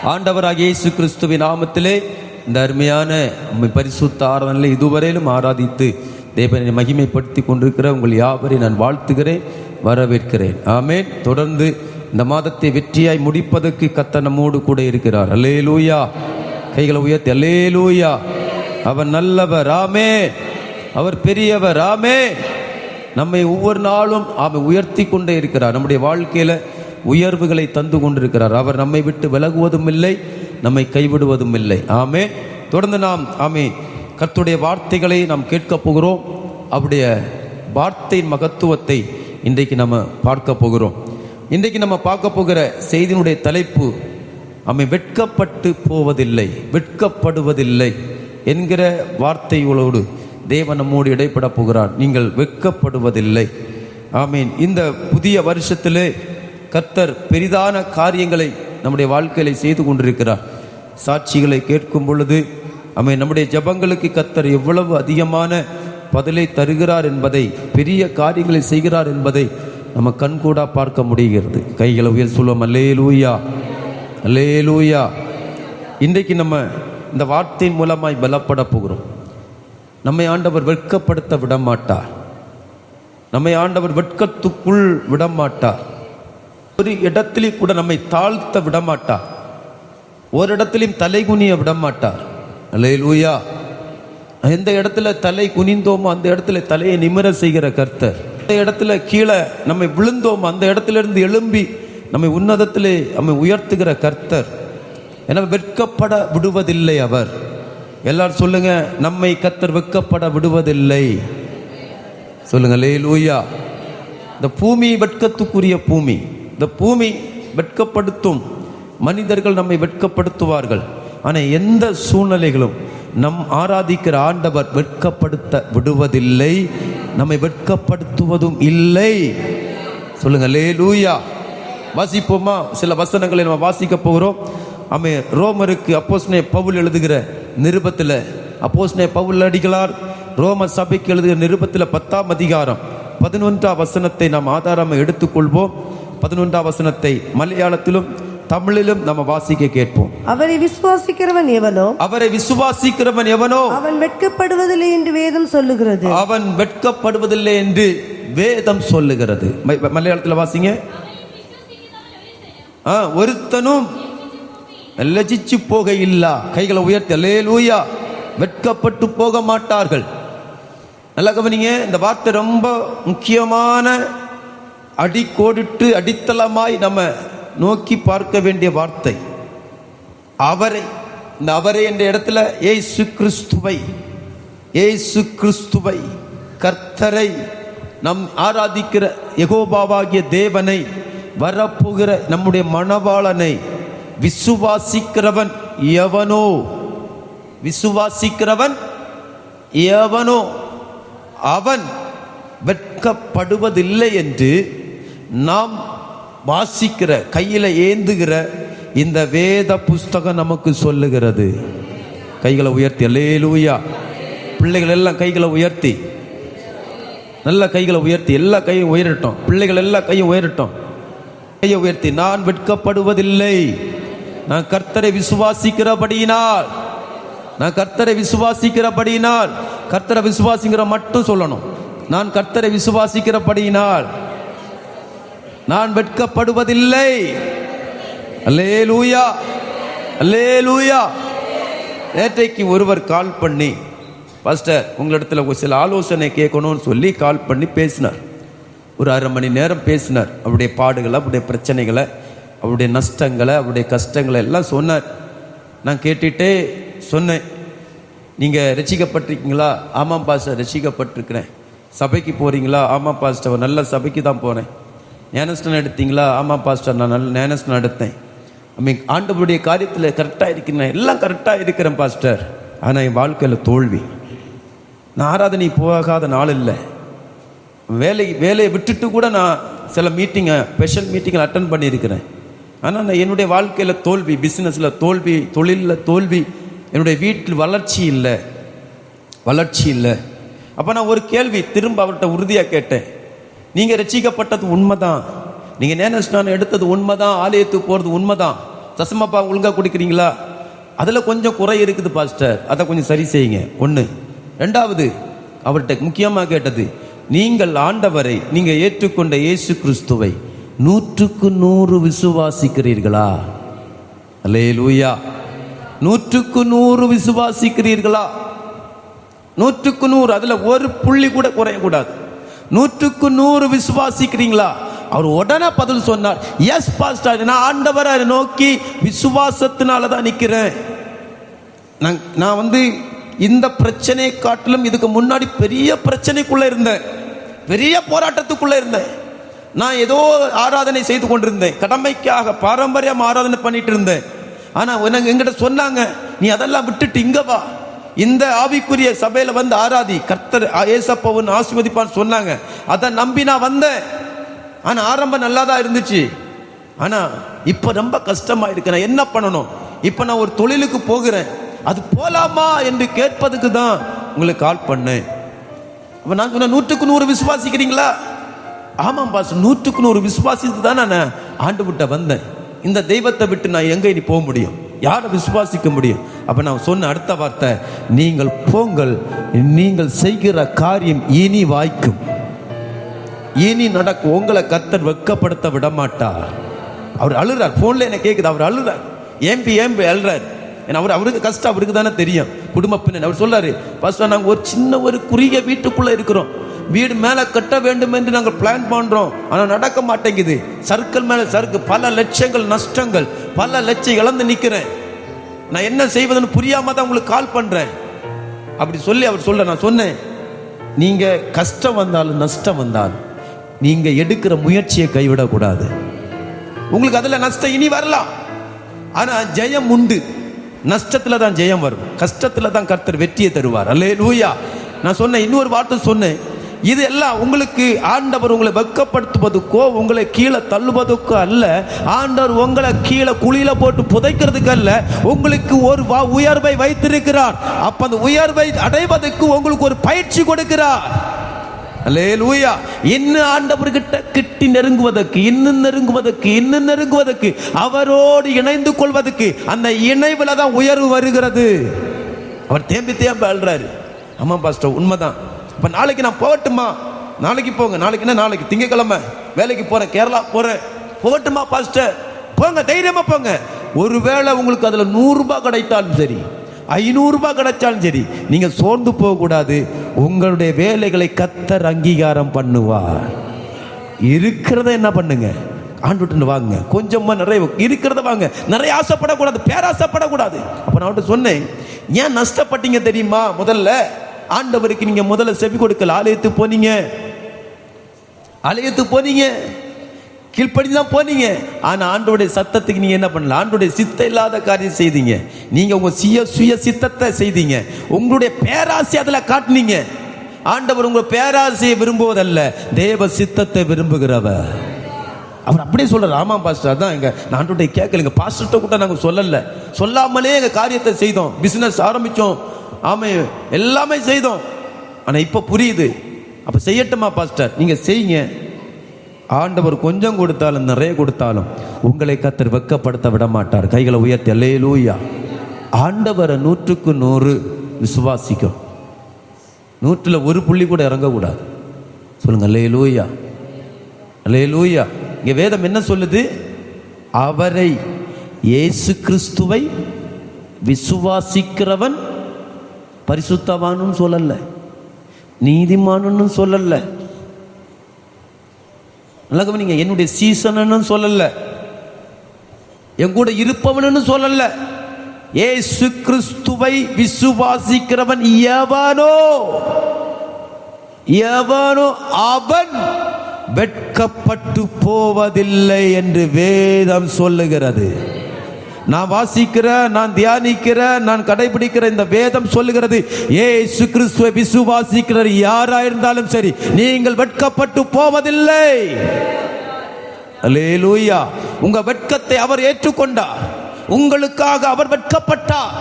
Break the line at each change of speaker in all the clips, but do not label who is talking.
ஆண்டவராகிய இயேசு கிறிஸ்துவின் நாமத்திலே இந்த அருமையான பரிசுத்த ஆராதனையிலே இதுவரையிலும் ஆராதித்து தேவனை மகிமைப்படுத்தி கொண்டிருக்கிற உங்கள் யாவரை நான் வாழ்த்துகிறேன், வரவேற்கிறேன். ஆமேன். தொடர்ந்து இந்த மாதத்தை வெற்றியாய் முடிப்பதற்கு கர்த்தர் நம்மோடு கூட இருக்கிறார். அல்லேலூயா. கைகளை உயர்த்தி அல்லேலூயா. அவர் நல்லவர். ஆமென். அவர் பெரியவர். ஆமென். நம்மை ஒவ்வொரு நாளும் அவர் உயர்த்தி கொண்டே இருக்கிறார். நம்முடைய வாழ்க்கையில உயர்வுகளை தந்து கொண்டிருக்கிறார். அவர் நம்மை விட்டு விலகுவதும் இல்லை, நம்மை கைவிடுவதும் இல்லை. ஆமென். தொடர்ந்து நாம் கர்த்தருடைய வார்த்தைகளை நாம் கேட்க போகிறோம். அவருடைய வார்த்தையின் மகத்துவத்தை இன்றைக்கு நம்ம பார்க்க போகிறோம். இன்றைக்கு நம்ம பார்க்க போகிற செய்தியினுடைய தலைப்பு வெட்கப்பட்டு போவதில்லை, வெட்கப்படுவதில்லை என்கிற வார்த்தைகளோடு தேவன் நம்மோடு இடைப்பட போகிறார். நீங்கள் வெட்கப்படுவதில்லை. ஆமீன். இந்த புதிய வருஷத்திலே கர்த்தர் பெரிதான காரியங்களை நம்முடைய வாழ்க்கையில செய்து கொண்டிருக்கிறார். சாட்சிகளை கேட்கும் பொழுது நம்முடைய ஜெபங்களுக்கு கர்த்தர் எவ்வளவு அதிகமான பதிலை தருகிறார் என்பதை, பெரிய காரியங்களை செய்கிறார் என்பதை நம்ம கண்கூடா பார்க்க முடிகிறது. கைகளை உயர் சொல்லுவோம். அல்லேலூயா, அல்லேலூயா. இன்றைக்கு நம்ம இந்த வார்த்தையின் மூலமாய் பலப்பட போகிறோம். நம்மை ஆண்டவர் வெட்கப்படுத்த விடமாட்டார். நம்மை ஆண்டவர் வெட்கத்துக்குள் விடமாட்டார். ஒரு இடத்திலே கூட நம்மை தாழ்த்த விடமாட்டார். ஒரு இடத்திலையும் தலை குனிய விடமாட்டார். அல்லேலூயா. எந்த இடத்துல தலை குனிந்தோமோ அந்த இடத்துல தலையை நிமிர செய்கிற கர்த்தர். அந்த இடத்துல கீழே நம்மை விழுந்தோமோ அந்த இடத்துல இருந்து எழும்பி நம்மை உன்னதத்திலே உயர்த்துகிற கர்த்தர். என வெட்கப்பட விடுவதில்லை அவர். எல்லாரும் சொல்லுங்க, நம்மை கர்த்தர் வெட்கப்பட விடுவதில்லை. சொல்லுங்க அல்லேலூயா. இந்த பூமி வெட்கத்துக்குரிய பூமி. இந்த பூமி வெட்கப்படுத்தும். மனிதர்கள் நம்மை வெட்கப்படுத்துவார்கள். ஆனால் எந்த சூழ்நிலைகளும் நம் ஆராதிக்கிற ஆண்டவர் வெட்கப்படுத்த விடுவதில்லை, நம்மை வெட்கப்படுத்துவதும் இல்லை. சொல்லுங்க அல்லேலூயா. வாசிப்போமா? சில வசனங்களை நம்ம வாசிக்க போகிறோம். ரோமருக்கு அப்போஸ்தலனாகிய பவுல் எழுதுகிற நிருபத்தில், அப்போஸ்தலனாகிய பவுல் அடிகளார் ரோம சபைக்கு எழுதுகிற நிருபத்தில் 10ஆம் அதிகாரம் 11ஆம் வசனத்தை நாம் ஆதாரமாக எடுத்துக்கொள்வோம். 11ஆம் வசனத்தை மலையாளத்திலும் தமிழிலும் நம்ம வாசிக்க கேட்போம்.
அவரை விசுவாசிக்கிறவன் எவனோ,
அவரை விசுவாசிக்கிறவன் எவனோ
அவன் வெட்கப்படுவதில்லை என்று வேதம் சொல்லுகிறது.
அவன் வெட்கப்படுவதில்லை என்று வேதம் சொல்லுகிறது. மலையாளத்தில் வாசிங்க. ஒருத்தனும் லஜிச்சு போக இல்லா. கைகளை உயர்த்தி அல்லேலூயா. வெட்கப்பட்டு போக மாட்டார்கள். நல்லா கவனிங்க. இந்த வார்த்தை ரொம்ப முக்கியமான அடிக்கோடிட்டு அடித்தளமாய் நம்ம நோக்கி பார்க்க வேண்டிய வார்த்தை. அவரை, இந்த அவரை என்ற இடத்துல இயேசு கிறிஸ்துவை, இயேசு கிறிஸ்துவை, கர்த்தரை, நம் ஆராதிக்கிற யெகோவாவாகிய தேவனை, வரப்போகிற நம்முடைய மணவாளனை விசுவாசிக்கிறவன் எவனோ, விசுவாசிக்கிறவன் எவனோ அவன் வெட்கப்படுவதில்லை என்று நாம் வாசிக்கிற, கையில் ஏந்துகிற இந்த வேத புஸ்தகம் நமக்கு சொல்லுகிறது. கைகளை உயர்த்தி அல்லேலூயா. பிள்ளைகள் எல்லாம் கைகளை உயர்த்தி, நல்ல கைகளை உயர்த்தி, எல்லா கையும் உயரட்டும். பிள்ளைகள் எல்லா கையும் உயரட்டும். கையை உயர்த்தி, நான் வெட்கப்படுவதில்லை. நான் கர்த்தரை விசுவாசிக்கிறபடியினால், நான் கர்த்தரை விசுவாசிக்கிறபடியினால், கர்த்தரை விசுவாசிக்கிற மட்டும் சொல்லணும். நான் கர்த்தரை விசுவாசிக்கிறபடியினால் நான் வெட்கப்படுவதில்லை. அல்லேலூயா, அல்லேலூயா. நேற்றைக்கு ஒருவர் கால் பண்ணி, பாஸ்டர் உங்களிடத்துல சில ஆலோசனை கேட்கணும்னு சொல்லி கால் பண்ணி பேசினார். ஒரு 1/2 மணி நேரம் பேசினார். அவருடைய பாடுகளை, அவருடைய பிரச்சனைகளை, அவருடைய நஷ்டங்களை, அவருடைய கஷ்டங்களை எல்லாம் சொன்னார். நான் கேட்டுட்டே சொன்னேன், நீங்கள் ரட்சிக்கப்பட்டிருக்கீங்களா? ஆமாம் பாஸ்டர் ரட்சிக்கப்பட்டிருக்கிறேன். சபைக்கு போகிறீங்களா? ஆமாம் பாஸ்டர் நல்ல சபைக்கு தான் போனேன். ஞானஸ்நானம் எடுத்தீங்களா? ஆமாம் பாஸ்டர் நான் நல்ல ஞானஸ்நானம் எடுத்தேன். ஆண்டவருடைய காரியத்தில் கரெக்டாக இருக்கிறேன், எல்லாம் கரெக்டாக இருக்கிறேன் பாஸ்டர். ஆனால் என் வாழ்க்கையில் தோல்வி. நான் ஆராதனை போகாத நாள் இல்லை. வேலையை விட்டுட்டு கூட நான் சில மீட்டிங்கை, ஸ்பெஷல் மீட்டிங்கை அட்டன் பண்ணியிருக்கிறேன். ஆனால் நான் என்னுடைய வாழ்க்கையில் தோல்வி, பிஸ்னஸில் தோல்வி, தொழிலில் தோல்வி, என்னுடைய வீட்டில் வளர்ச்சி இல்லை, வளர்ச்சி இல்லை. அப்போ நான் ஒரு கேள்வி திரும்ப அவர்கிட்ட உறுதியாக கேட்டேன். நீங்கள் ரட்சிக்கப்பட்டது உண்மைதான், நீங்கள் ஞானஸ்நானம் எடுத்தது உண்மைதான், ஆலயத்துக்கு போகிறது உண்மைதான். சசமாப்பா ஒழுங்காக குடிக்கிறீங்களா? அதில் கொஞ்சம் குறை இருக்குது பாஸ்டர், அதை கொஞ்சம் சரி செய்யுங்க. ஒன்று. ரெண்டாவது, அவர்கிட்ட முக்கியமாக கேட்டது, நீங்கள் ஆண்டவரை, நீங்கள் ஏற்றுக்கொண்ட இயேசு கிறிஸ்துவை 100க்கு 100 விசுவாசிக்கிறீர்களா? அல்லேலூயா. 100க்கு 100 விசுவாசிக்கிறீர்களா? 100க்கு 100, அதுல ஒரு புள்ளி கூட குறையக்கூடாது. 100க்கு 100 விசுவாசிக்கிறீங்களா? அவர் உடனே பதில் சொன்னார், எஸ் பாஸ்டர், நான் ஆண்டவரை நோக்கி விசுவாசத்தினால தான் நிற்கிறேன். நான் இந்த பிரச்சனையை காட்டிலும் இதுக்கு முன்னாடி பெரிய பிரச்சனைக்குள்ள இருந்தேன், பெரிய போராட்டத்துக்குள்ள இருந்தேன். நான் ஏதோ ஆராதனை செய்து கொண்டிருந்தேன், கடமைக்காக பாரம்பரியம் ஆராதனை பண்ணிட்டு இருந்தேன். ஆனா என்கிட்ட சொன்னாங்க, நீ அதெல்லாம் விட்டுட்டு இங்க வா, இந்த ஆவிக்குரிய சபையில வந்து ஆராதி, கர்த்தர் ஏசப்பாவும் ஆசீர்வதிப்பான்னு சொன்னாங்க. அதை நம்பி நான் வந்தேன். ஆனா ஆரம்பம் நல்லா தான் இருந்துச்சு. ஆனா இப்ப ரொம்ப கஷ்டமா இருக்கு. நான் என்ன பண்ணணும்? இப்ப நான் ஒரு தொழிலுக்கு போகிறேன், அது போலாமா என்று கேட்பதுக்கு தான் உங்களுக்கு கால் பண்ணேன். அப்ப நான் சொன்ன, 100க்கு 100 விசுவாசிக்கிறீங்களா? ஆமாம் பாஸ், 100க்கு 100 விசுவாசித்து தான் நான் ஆண்டு விட்ட வந்தேன். இந்த தெய்வத்தை விட்டு நான் எங்க இனி போக முடியும்? யாரை விசுவாசிக்க முடியும்? அப்ப நான் சொன்ன அடுத்த வார்த்தை, நீங்கள் போங்கள், நீங்கள் செய்கிற காரியம் இனி வாய்க்கும், இனி நடக்கும், உங்களை கர்த்தர் வெட்கப்படுத்த விட மாட்டார். அவர் அழுறார், போன்ல என்ன கேட்குது, அவர் அழுறார், ஏம்பி அழுறார். அவருக்கு கஷ்டம் அவருக்கு தானே தெரியும், குடும்ப பின்னணி. அவர் சொல்றாரு, பாஸ்டர், நாங்கள் ஒரு சின்ன ஒரு குறுகிய வீட்டுக்குள்ள இருக்கிறோம், வீடு மேலே கட்ட வேண்டும் என்று நாங்கள் பிளான் பண்றோம், ஆனால் நடக்க மாட்டேங்குது, சர்க்கிள் மேல சர்க்கிள், பல லட்சங்கள் நஷ்டங்கள், பல லட்சம் இழந்து நிற்கிறேன், நான் என்ன செய்வதுன்னு புரியாம தான் உங்களுக்கு கால் பண்றேன் அப்படி சொல்லி அவர் சொல்ற. நான் சொன்னேன், நீங்க கஷ்டம் வந்தாலும் நஷ்டம் வந்தாலும் நீங்க எடுக்கிற முயற்சியை கைவிடக்கூடாது. உங்களுக்கு அதுல நஷ்டம் இனி வரலாம், ஆனா ஜெயம் உண்டு. நஷ்டத்துல தான் ஜெயம் வரும், கஷ்டத்துல தான் கர்த்தர் வெற்றியை தருவார். அல்லேலூயா. நான் சொன்னேன், இன்னொரு வார்த்தை சொன்னேன், இது எல்லாம் உங்களுக்கு ஆண்டவர் உங்களை வெட்கப்படுத்துவதற்கோ உங்களை கீழே தள்ளுவதற்கோ அல்ல. ஆண்டவர் உங்களை கீழே குழியில போட்டு புதைக்கிறதுக்கு அல்ல, உங்களுக்கு ஒரு உயர்வை வைத்திருக்கிறார். அப்ப அந்த உயர்வை அடைவதற்கு உங்களுக்கு ஒரு பயிற்சி கொடுக்கிறார். அல்லேலூயா. இன்னும் ஆண்டவர்கிட்ட கிட்டி நெருங்குவதற்கு, இன்னும் நெருங்குவதற்கு, அவரோடு இணைந்து கொள்வதற்கு, அந்த இணைவுல தான் உயர்வு வருகிறது. அவர் தேம்பி அழுறாரு. ஆமா பாஸ்டர், உண்மைதான். இப்ப நாளைக்கு நான் போகட்டுமா? நாளைக்கு போங்க. நாளைக்கு திங்கக்கிழமை வேலைக்கு போறேன், கேரளா போறேன், போகட்டுமா பாஸ்டர்? போங்க, தைரியமா போங்க. ஒருவேளை உங்களுக்கு அதுல 100 ரூபாய் கிடைத்தாலும் சரி, 500 ரூபாய் கிடைச்சாலும் சரி, நீங்க சோர்ந்து போக கூடாது. உங்களுடைய வேலைகளை கர்த்தர் அங்கீகாரம் பண்ணுவார். இருக்கிறத என்ன பண்ணுங்க, ஆண்டுட்டு வாங்க, கொஞ்சமா நிறைய இருக்கிறத வாங்க, நிறைய ஆசைப்படக்கூடாது, பேராசைப்படக்கூடாது. அப்ப நான் சொன்னேன், ஏன் நஷ்டப்பட்டீங்க தெரியுமா? முதல்ல ஆண்டவருக்கு நீங்க முதல்ல செவி கொடுக்கல, ஆலயத்துக்கு போனீங்க, கீழ்ப்படிதான் போனீங்க. ஆனா ஆண்டோடைய சத்தத்துக்கு நீங்க என்ன பண்ணல? ஆண்டோடைய சித்தம் இல்லாத காரியம் செய்தீங்க. நீங்க உங்க சுய சித்தத்தை செய்தீங்க, உங்களுடைய பேராசை அதுல காட்டினீங்க. ஆண்டவர் உங்க பேராசையை விரும்புவதல்ல, தேவ சித்தத்தை விரும்புகிறவர். அவர் அப்படியே சொல்றாரு. ஆமா பாஸ்டர், அதான் எங்க ஆண்டோடைய கேட்கல, பாஸ்டர்கிட்ட கூட நாங்க சொல்லாமலே எங்க காரியத்தை செய்தோம், பிசினஸ் ஆரம்பிச்சோம், ஆமா எல்லாமே செய்தோம். ஆனா இப்ப புரியுது. அப்ப செய்யட்டுமா பாஸ்டர்? நீங்க செய்யுங்க. ஆண்டவர் கொஞ்சம் கொடுத்தாலும் நிறைய கொடுத்தாலும் உங்களை கர்த்தர் வெட்கப்படுத்த விட மாட்டார். கைகளை உயர்த்தி அல்லேலூயா. ஆண்டவரை 100க்கு 100 விசுவாசிக்கும், 100ல ஒரு புள்ளி கூட இறங்கக்கூடாது. சொல்லுங்க அல்லேலூயா, அல்லேலூயா. இங்க வேதம் என்ன சொல்லுது? அவரை, இயேசு கிறிஸ்துவை விசுவாசிக்கிறவன் பரிசுத்தவானும் சொல்லல, நீதிமானுன்னு சொல்லல, நீங்க என்னுடைய சீசன் சொல்லல, என் கூட இருப்பவன் சொல்லல. இயேசு கிறிஸ்துவை விசுவாசிக்கிறவன் எவனோ அவன் வெட்கப்பட்டு போவதில்லை என்று வேதம் சொல்லுகிறது. நான் வாசிக்கிற, நான் தியானிக்கிற, நான் கடைபிடிக்கிற இந்த வேதம் சொல்லுகிறது, இயேசு கிறிஸ்துவை விசுவாசிக்கிற யாராயிருந்தாலும் சரி, நீங்கள் வெட்கப்பட்டு போவதில்லை. அல்லேலூயா. உங்க வெட்கத்தை அவர் ஏற்றுக்கொண்டார், உங்களுக்காக அவர் வெட்கப்பட்டார்,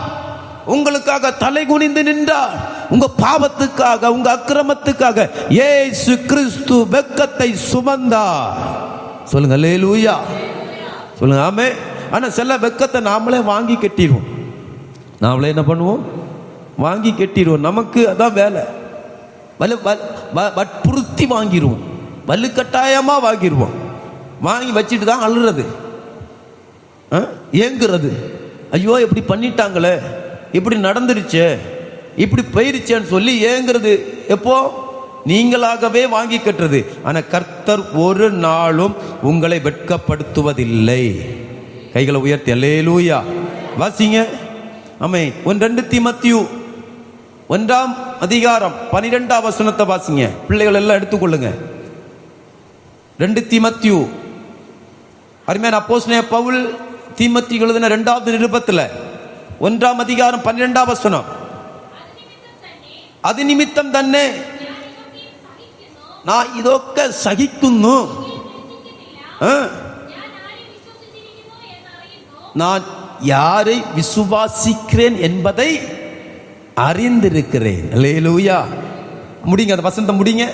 உங்களுக்காக தலை குனிந்து நின்றார். உங்க பாவத்துக்காக, உங்க அக்கிரமத்துக்காக இயேசு கிறிஸ்து வெட்கத்தை சுமந்தார். சொல்லுங்க அல்லேலூயா, சொல்லுங்க ஆமென். ஆனால் சில வெக்கத்தை நாமளே வாங்கி கட்டிடுவோம். நாமளே என்ன பண்ணுவோம்? வாங்கி கட்டிடுவோம். நமக்கு அதான் வேலை. வற்புறுத்தி வாங்கிடுவோம், வலுக்கட்டாயமாக வாங்கிடுவோம். வாங்கி வச்சுட்டு தான் அழுறது, ஏங்குறது. ஐயோ இப்படி பண்ணிட்டாங்களே, இப்படி நடந்துருச்சே, இப்படி போயிருச்சேன்னு சொல்லி ஏங்குறது. எப்போ? நீங்களாகவே வாங்கி கட்டுறது. ஆனால் கர்த்தர் ஒரு நாளும் உங்களை வெட்கப்படுத்துவதில்லை. கைகளை உயர்த்தி அல்லேலூயா வாசிங்க. ஆமே. 2 தீமோத்தேயு 1:12 வாசிங்க. பிள்ளைகள் எல்லாம் எடுத்துக்கொள்ளுங்க. 2 தீமோத்தேயு. அருமையான அப்போஸ்தலனாகிய பவுல் தீமோத்தேயு எழுதின 2வது நிருபத்தில் 1:12 அது நிமித்தம் தன்னே நான் இதொக்க சகிக்குன்னு நான் யாரை விசுவாசிக்கிறேன் என்பதை அறிந்திருக்கிறேன். அல்லேலூயா. முடிங்க அந்த வசனத்தை முடிங்க.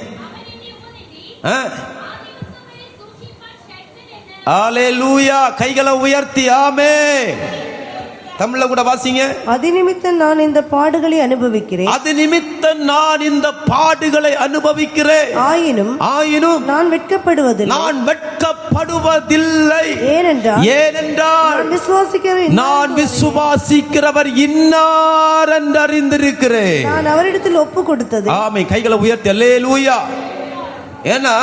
அல்லேலூயா. கைகளை உயர்த்தி ஆமென். தமிழ்ல கூட வாசிங்க. அது நிமித்தம் நான் இந்த பாடுகளை அனுபவிக்கிறேன். அது நிமித்தம் நான் இந்த பாடுகளை அனுபவிக்கிறேன். ஆயினும் நான் வெட்கப்படுவதில்லை. ஏனென்றால் நான் விசுவாசிக்கிறவர் இன்னார் என்று அறிந்திருக்கிறேன். நான் அவரிடத்தில் ஒப்பு கொடுத்தது. ஆமென். கைகளை உயர்த்தி அல்லேலூயா. ஏன்னா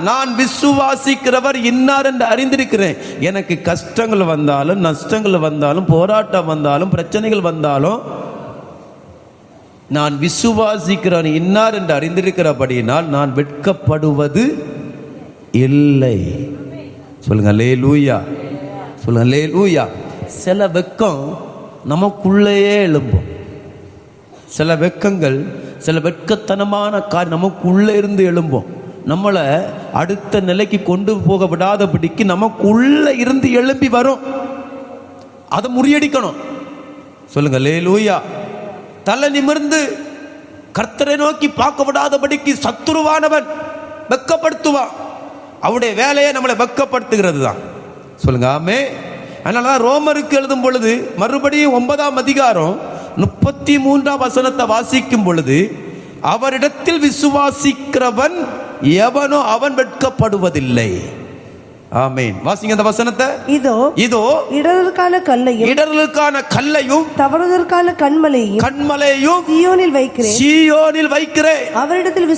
நான் விசுவாசிக்கிறவர் இன்னார் என்று அறிந்திருக்கிறேன். எனக்கு கஷ்டங்கள் வந்தாலும், நஷ்டங்கள் வந்தாலும், போராட்டம் வந்தாலும், பிரச்சனைகள் வந்தாலும், நான் விசுவாசிக்கிறவன் இன்னார் என்று அறிந்திருக்கிறபடியினால் நான் வெட்கப்படுவது இல்லை. சொல்லுங்க அல்லேலூயா. சொல்லுங்க அல்லேலூயா. சில வெக்கம் நமக்குள்ளேயே எழும்பும். சில வெக்கங்கள், சில வெட்கத்தனமான காரியம் நமக்குள்ளே இருந்து எழும்பும். நம்மளை அடுத்த நிலைக்கு கொண்டு போக விடாதபடிக்கு நமக்குள்ள இருந்து எழும்பி வரும். அதை முறியடிக்கணும். சொல்லுங்க அல்லேலூயா. தலை நிமிர்ந்து கர்த்தரை நோக்கி பார்க்க விடாதபடிக்கு சத்துருவானவன் வெட்கப்படுத்துவான். அவருடைய வேலையை நம்மளை வெட்கப்படுத்துகிறது தான். சொல்லுங்க ஆமே. அதனாலதான் ரோமருக்கு எழுதும் பொழுது மறுபடியும் 9ஆம் அதிகாரம் 33ஆம் வசனத்தை வாசிக்கும் பொழுது, அவரிடத்தில் விசுவாசிக்கிறவன் எவனோ அவன் வெட்கப்படுவதில்லை. ஆமென். வாசிங்க அந்த வசனத்தை. இதோ இடறலுக்கான கல்லையும் தவறுதற்கான கண்மலையும் சீயோனில் வைக்கிறேன். அவரிடத்தில்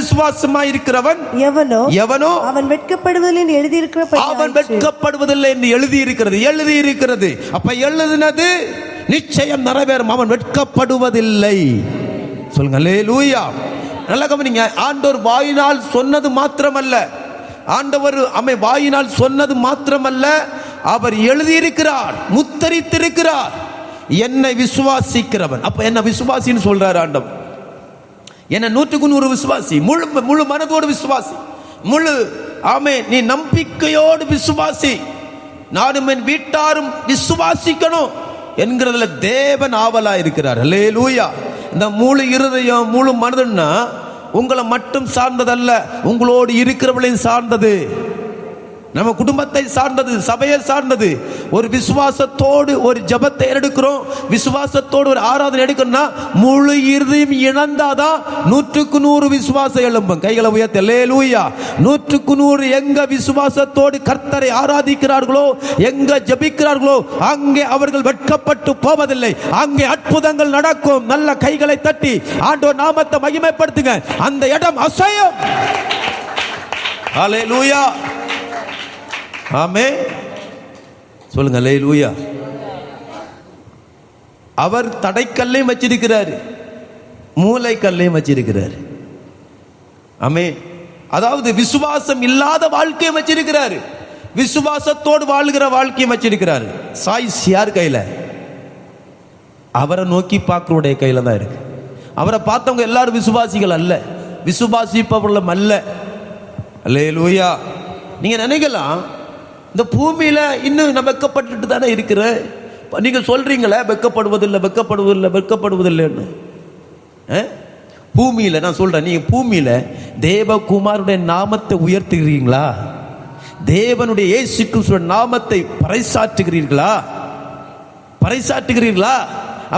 விசுவாசமாய் இருக்கிறவன் எவனோ அவன் வெட்கப்படுவதில்லை என்று எழுதியிருக்கிறது. அப்ப எழுதினது நிச்சயம் நிறைவேறும். அவன் வெட்கப்படுவதில்லை. சொல்லுங்க அல்லேலூயா. நல்லா கவனிங்க. ஆண்டவர் வாயினால் சொன்னது மாத்திரமல்ல, வாயினால் சொன்னது மாத்திரமல்ல, அவர் எழுதியிருக்கிறார், முத்தரித்திருக்கிறார், என்னை விசுவாசிக்கிறவன். அப்ப என்ன விசுவாசின்னு சொல்றார் ஆண்டவர். என்ன 100% விசுவாசி, முழு மனதோடு விசுவாசி, நீ நம்பிக்கையோடு விசுவாசி, நானும் என் வீட்டாரும் விசுவாசிக்கணும் என்கிறதுல தேவன் ஆவலா இருக்கிறார். அல்லேலூயா. இந்த முழு இருதயம், முழு மனதுன்னா உங்களை மட்டும் சார்ந்ததல்ல, உங்களோடு இருக்கிறவர்களையும் சார்ந்தது, நம்ம குடும்பத்தை சார்ந்தது, சபையை சார்ந்தது. ஒரு விசுவாசத்தோடு ஒரு ஜெபத்தை எடுக்கிறோம், விசுவாசத்தோடு ஒரு ஆராதனை எடுக்கணும்னா முழு இருதயம் இழந்தாதான் 100% விசுவாசம் எழும்பும். கைகளை உயர்த்தி அல்லேலூயா. 100% எங்க விசுவாசத்தோடு கர்த்தரை ஆராதிக்கிறார்களோ, எங்க ஜெபிக்கிறார்களோ, அங்கே அவர்கள் வெட்கப்பட்டு போவதில்லை. அங்கே அற்புதங்கள் நடக்கும். நல்ல கைகளை தட்டி ஆண்டவர் நாமத்தை மகிமைப்படுத்துங்க. அந்த இடம் அசையும். அல்லேலூயா. ஆமென். சொல்லுங்க அல்லேலூயா. அவர் தடைக்கல்லையும் வச்சிருக்கிறார், மூளைக்கல்லையும் வச்சிருக்கிறார். ஆமென். அதாவது விசுவாசம் இல்லாத வாழ்க்கையை வச்சிருக்கிறார், விசுவாசத்தோடு வாழ்கிற வாழ்க்கையை வச்சிருக்கிறார். சாய்ஸ் யார் கையில? அவரை நோக்கி பார்க்கிறவருடைய கையில தான் இருக்கு. அவரை பார்த்தவங்க எல்லாரும் விசுவாசிகள் அல்ல, விசுவாசிப்பவர்களும் அல்ல. அல்லேலூயா. நீங்க நினைக்கலாம், இந்த பூமியில இன்னும் நான் வெட்கப்பட்டு தானே இருக்கிறேன். நீங்க சொல்றீங்களே வெட்கப்படுவதில்லைன்னு. பூமியில நான் சொல்றேன், நீங்க பூமியில தேவகுமாருடைய நாமத்தை உயர்த்துகிறீங்களா? தேவனுடைய இயேசு கிறிஸ்துவின் நாமத்தை பறைசாற்றுகிறீர்களா?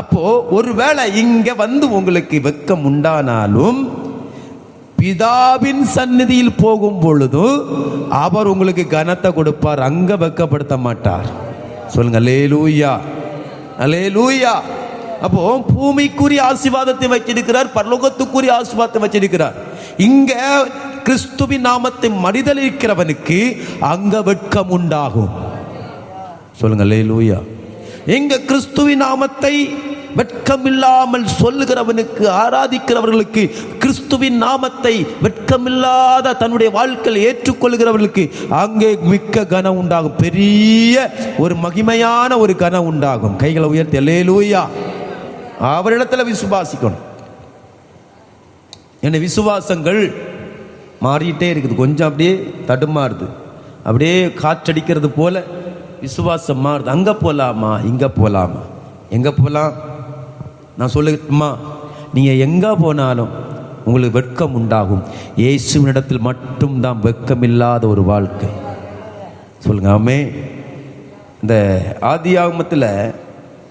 அப்போ ஒருவேளை இங்க வந்து உங்களுக்கு வெட்கம் உண்டானாலும் பிதாவின் சந்நிதியில் போகும் பொழுது அவர் உங்களுக்கு கனத்தை கொடுப்பார், அங்க வெட்கப்படுத்த மாட்டார். சொல்லுங்க அல்லேலூயா, அல்லேலூயா. அப்போ பூமிக்குரிய ஆசீர்வாதத்தை வச்சிருக்கிறார், பரலோகத்துக்குரிய ஆசீர்வாதத்தை வச்சிருக்கிறார். இங்க கிறிஸ்துவின் நாமத்தை மடிதலிக்கிறவனுக்கு அங்க வெட்கம் உண்டாகும். சொல்லுங்க அல்லேலூயா. எங்க கிறிஸ்துவின் நாமத்தை வெட்கமில்லாமல் சொல்லுகிறவனுக்கு, ஆராதிக்கிறவர்களுக்கு, கிறிஸ்துவின் நாமத்தை வெட்கமில்லாத தன்னுடைய வாழ்க்கையில் ஏற்றுக்கொள்கிறவர்களுக்கு அங்கே மிக்க கனம் உண்டாகும், பெரிய ஒரு மகிமையான ஒரு கனம் உண்டாகும். கைகளை உயர்த்தி அல்லேலூயா. அவரிடத்துல விசுவாசிக்கணும். என்ன விசுவாசங்கள் மாறிட்டே இருக்குது, கொஞ்சம் அப்படியே தடுமாறுது, அப்படியே காற்றடிக்கிறது போல விசுவாசம் மாறுது. அங்கே போகலாமா, இங்கே போகலாமா? எங்கே போகலாம்? நான் சொல்லட்டுமா, நீங்கள் எங்கே போனாலும் உங்களுக்கு வெட்கம் உண்டாகும். இயேசுவினிடத்தில் மட்டும்தான் வெட்கமில்லாத ஒரு வாழ்க்கை. சொல்லுங்க ஆமே. இந்த ஆதியாகமத்தில்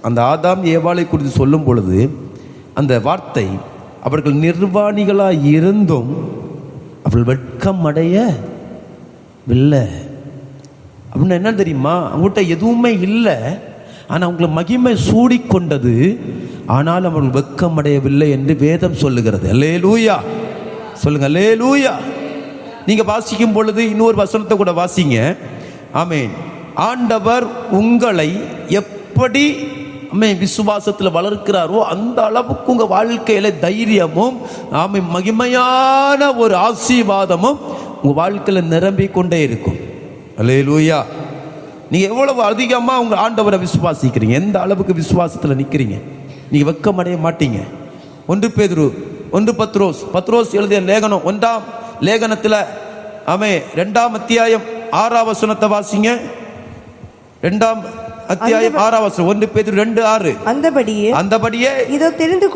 அந்த ஆதாம் ஏவாளை குறித்து சொல்லும் பொழுது அந்த வார்த்தை, அவர்கள் நிர்வாணிகளாக இருந்தும் அவர்கள் வெட்கம் அடையவில்லை. அப்படின்னா என்ன தெரியுமா? அவங்கள்ட்ட எதுவுமே இல்லை, ஆனால் அவங்களை மகிமை சூடிக்கொண்டது, ஆனாலும் அவர்கள் வெட்கம் அடையவில்லை என்று வேதம் சொல்லுகிறது. அல்லேலூயா. சொல்லுங்க அல்லேலூயா. நீங்க வாசிக்கும் பொழுது இன்னொரு வசனத்தை கூட வாசிங்க. ஆமென். ஆண்டவர் உங்களை எப்படி விசுவாசத்தில் வளர்க்கிறாரோ அந்த அளவுக்கு உங்க வாழ்க்கையில தைரியமும் மகிமையான ஒரு ஆசீர்வாதமும் உங்க வாழ்க்கையில நிரம்பிக் கொண்டே இருக்கும். அல்லேலூயா. நீங்க எவ்வளவு அதிகமா உங்க ஆண்டவரை விசுவாசிக்கிறீங்க, எந்த அளவுக்கு விசுவாசத்தில் நிற்கிறீங்க, நீங்க வெட்கம் அடைய மாட்டீங்க. 1 பேதுரு 1 பத்ரோஸ் எழுதிய லேகனம் 1ஆம் லேகனத்தில் 2ஆம் அத்தியாயம் 6ஆம் வசனத்தை வாசிங்க. 2ஆம் அத்தியாயம் 6ஆம் வசனம். 1 பேதுரு 2:6. அந்தபடியே இதோ தெரிந்து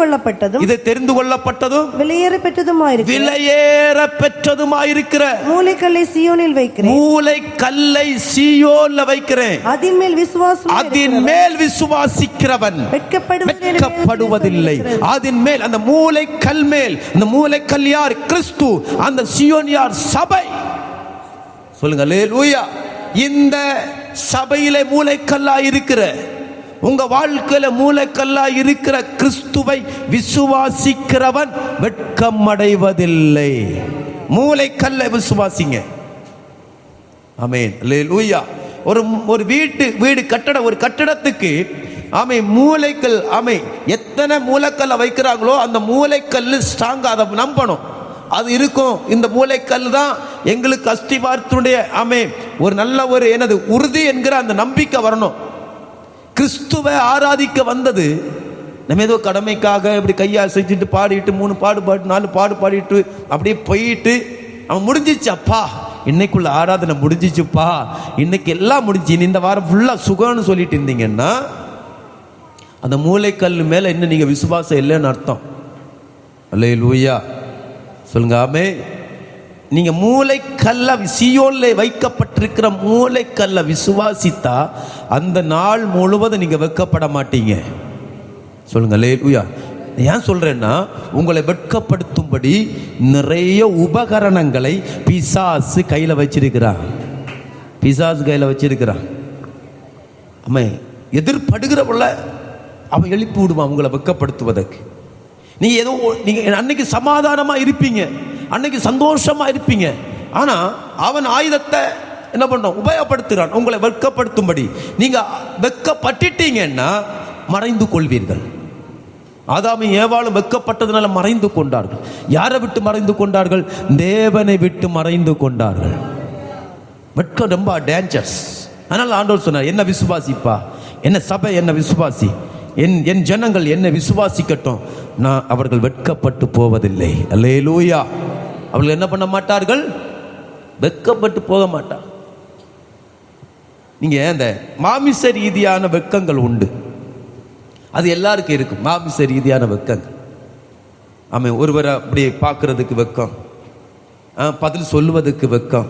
கொள்ளப்பட்டதும் விலையேற பெற்றதுமாயிருக்கிற மூலைக்கல்லை சீயோனில் வைக்கிறேன். அதின் மேல் விசுவாசிக்கிறவன் வெட்கப்படுவதில்லை. அதின் மேல், அந்த மூலைக்கல் மேல், அந்த மூலைக்கல் யார்? கிறிஸ்து. அந்த சீயோன் யார்? சபை. சொல்லுங்க அல்லேலூயா. இந்த சபையிலே மூலைக்கல்லா இருக்கிற, உங்க வாழ்க்கையில மூலைக்கல்லா இருக்கிற கிறிஸ்துவை விசுவாசிக்கிறவன் வெட்கம் அடைவதில்லை. மூலைக்கல்லை விசுவாசிங்க. ஆமென் அல்லேலூயா. ஒரு வீடு ஒரு கட்டடத்துக்கு மூலைக்கல் எத்தனை மூலைக்கல்லை வைக்கிறாங்களோ அந்த மூலைக்கல் ஸ்ட்ராங்கா, அதை நம்பணும், அது இருக்கும். இந்த மூலைக்கல் தான் எங்களுக்கு அஸ்திவாரத்தினுடைய ஒரு நல்ல ஒரு உறுதி என்கிற அந்த நம்பிக்கை வரணும். கிறிஸ்துவை ஆராதிக்க வந்தது நம்ம ஏதோ கடமைக்காக இப்படி கையா செஞ்சுட்டு பாடிட்டு 3 பாடு 4 பாடு பாடிட்டு அப்படியே போயிட்டு அவன் முடிஞ்சிச்சு, அப்பா இன்னைக்குள்ள ஆராதனை முடிஞ்சிச்சுப்பா, இன்னைக்கு எல்லாம் முடிஞ்சு, இந்த வாரம் ஃபுல்லா சுகம்னு சொல்லிட்டு இருந்தீங்கன்னா அந்த மூலைக்கல் மேல இன்னும் நீங்க விசுவாசம் இல்லைன்னு அர்த்தம். அல்லேலூயா. சொல்லுங்க ஆமே. நீங்க மூலைக்கல்ல, சீயோன்ல வைக்கப்பட்டிருக்கிற மூலைக்கல்ல விசுவாசித்தா அந்த நாள் முழுவதும் நீங்க வெட்கப்பட மாட்டீங்க. சொல்லுங்க அல்லேலூயா. ஏன் சொல்றேன்னா, உங்களை வெட்கப்படுத்தும்படி நிறைய உபகரணங்களை பிசாசு கையில வச்சிருக்கிறான். எதிர்படுகிறவள அவன் எழுப்பி விடுவான் உங்களை வெட்கப்படுத்துவதற்கு. நீங்க அன்னைக்கு சமாதானமா இருப்பீங்க, அன்னைக்கு சந்தோஷமா இருப்பீங்க. ஆனா அவன் ஆயுதத்தை என்ன பண்றான்? உபயோகப்படுத்துகிறான் உங்களை வெட்கப்படுத்தும்படி. நீங்க வெட்கப்பட்டுட்டீங்கன்னா மறைந்து கொள்வீர்கள். ஆதாமும் ஏவாளும் வெட்கப்பட்டதுனால மறைந்து கொண்டார்கள். யாரை விட்டு மறைந்து கொண்டார்கள்? தேவனை விட்டு மறைந்து கொண்டார்கள். வெட்கம் ரொம்ப டேஞ்சர்ஸ். அதனால ஆண்டவர் சொன்னார், என்ன விசுவாசிப்பா, என்ன சபை என்ன விசுவாசி, என் ஜனங்கள் என்ன விசுவாசிக்கட்டும், நான் அவர்கள் வெட்கப்பட்டு போவதில்லை. அல்லேலூயா. அவர்கள் என்ன பண்ண மாட்டார்கள்? வெட்கப்பட்டு போக மாட்டார். நீங்க அந்த மாமிச ரீதியான வெட்கங்கள் உண்டு, அது எல்லாருக்கும் இருக்கும். மாமிச ரீதியான வெட்கங்கள். ஒருவரை அப்படி பார்க்கறதுக்கு வெட்கம், பதில் சொல்லுவதற்கு வெட்கம்,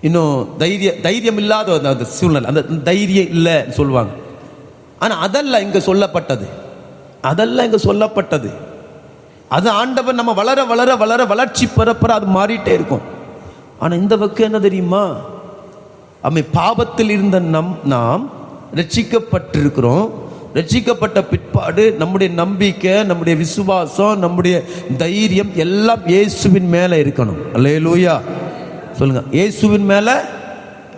இன்னும் தைரியம் இல்லாத அந்த சூழ்நிலை, அந்த தைரியம் இல்லைன்னு சொல்லுவாங்க. ஆனால் அதெல்லாம் இங்கே சொல்லப்பட்டது, அதெல்லாம் இங்கே சொல்லப்பட்டது. அது ஆண்டவர் நம்ம வளர வளர வளர வளர்ச்சி பெற அது மாறிட்டே இருக்கும். ஆனால் இந்த பக்கம் என்ன தெரியுமா, பாவத்தில் இருந்த நாம் ரட்சிக்கப்பட்டிருக்கிறோம். ரட்சிக்கப்பட்ட பிற்பாடு நம்முடைய நம்பிக்கை, நம்முடைய விசுவாசம், நம்முடைய தைரியம் எல்லாம் இயேசுவின் மேலே இருக்கணும். அல்லேலூயா சொல்லுங்க. இயேசுவின் மேலே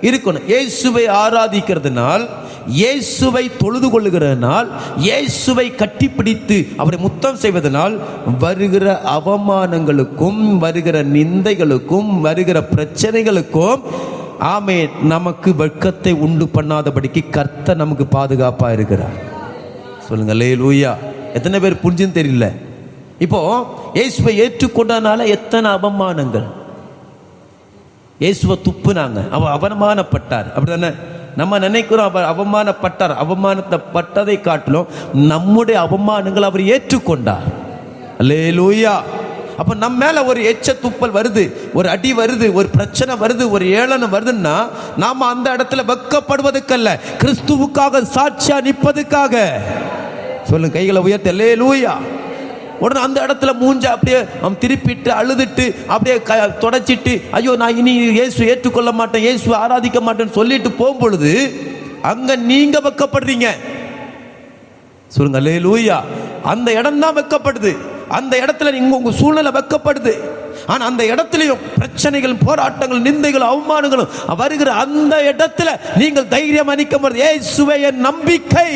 இருக்கணும். இயேசுவை ஆராதிக்கிறதுனால், இயேசுவை தொழுது கொள்ளுகிறதுனால், இயேசுவை கட்டிப்பிடித்து அவரை முத்தம் செய்வதனால் வருகிற அவமானங்களுக்கும், வருகிற நிந்தைகளுக்கும், வருகிற பிரச்சனைகளுக்கும் நமக்கு வெட்கத்தை உண்டு பண்ணாதபடிக்கு கர்த்தர் நமக்கு பாதுகாப்பா இருக்கிறார். சொல்லுங்க அல்லேலூயா. எத்தனை பேர் புரிஞ்சுன்னு தெரியல. இப்போ இயேசுவை ஏற்றுக்கொண்டனால எத்தனை அவமானங்கள். இயேசுவை துப்புனாங்க, அவமானப்பட்டார், அப்படிதானே? நம்ம நினைக்கிறோம் அவர் அவமானப்பட்டார். அவமானப்பட்டதை காட்டிலும் நம்முடைய அவமானங்கள் அவர் ஏற்றுக்கொண்டார். அல்லேலூயா. அப்ப நம்ம மேல ஒரு எச்ச துப்பல் வருது, ஒரு அடி வருது, ஒரு பிரச்சனை வருது, ஒரு ஏளனம் வருதுன்னா நாம அந்த இடத்துல வெட்கப்படுவதற்கல்ல, கிறிஸ்துவுக்காக சாட்சியா நிற்பதுக்காக. சொல்லுங்க, கைகளை உயர்த்த அல்லேலூயா. உடனே அந்த இடத்துல மூஞ்ச அப்படியே திருப்பிட்டு அழுதுட்டு அப்படியே தொடச்சிட்டு, ஐயோ நான் இனி இயேசு ஏற்றுக்கொள்ள மாட்டேன், இயேசு ஆராதிக்க மாட்டேன்னு சொல்லிட்டு போகும்பொழுது அங்க நீங்க வெட்கப்படுறீங்க. சொல்லுங்க அல்லேலூயா. அந்த இடம் தான் வெட்கப்படுது, அந்த இடத்துல நீங்க உங்க சூழ்நிலை வெட்கப்படுது. ஆனா அந்த இடத்துலயும் பிரச்சனைகள், போராட்டங்கள், நிந்தைகள், அவமானங்களும் வருகிற அந்த இடத்துல நீங்கள் தைரியம் அளிக்க முடியாது. இயேசுவே என் நம்பிக்கை,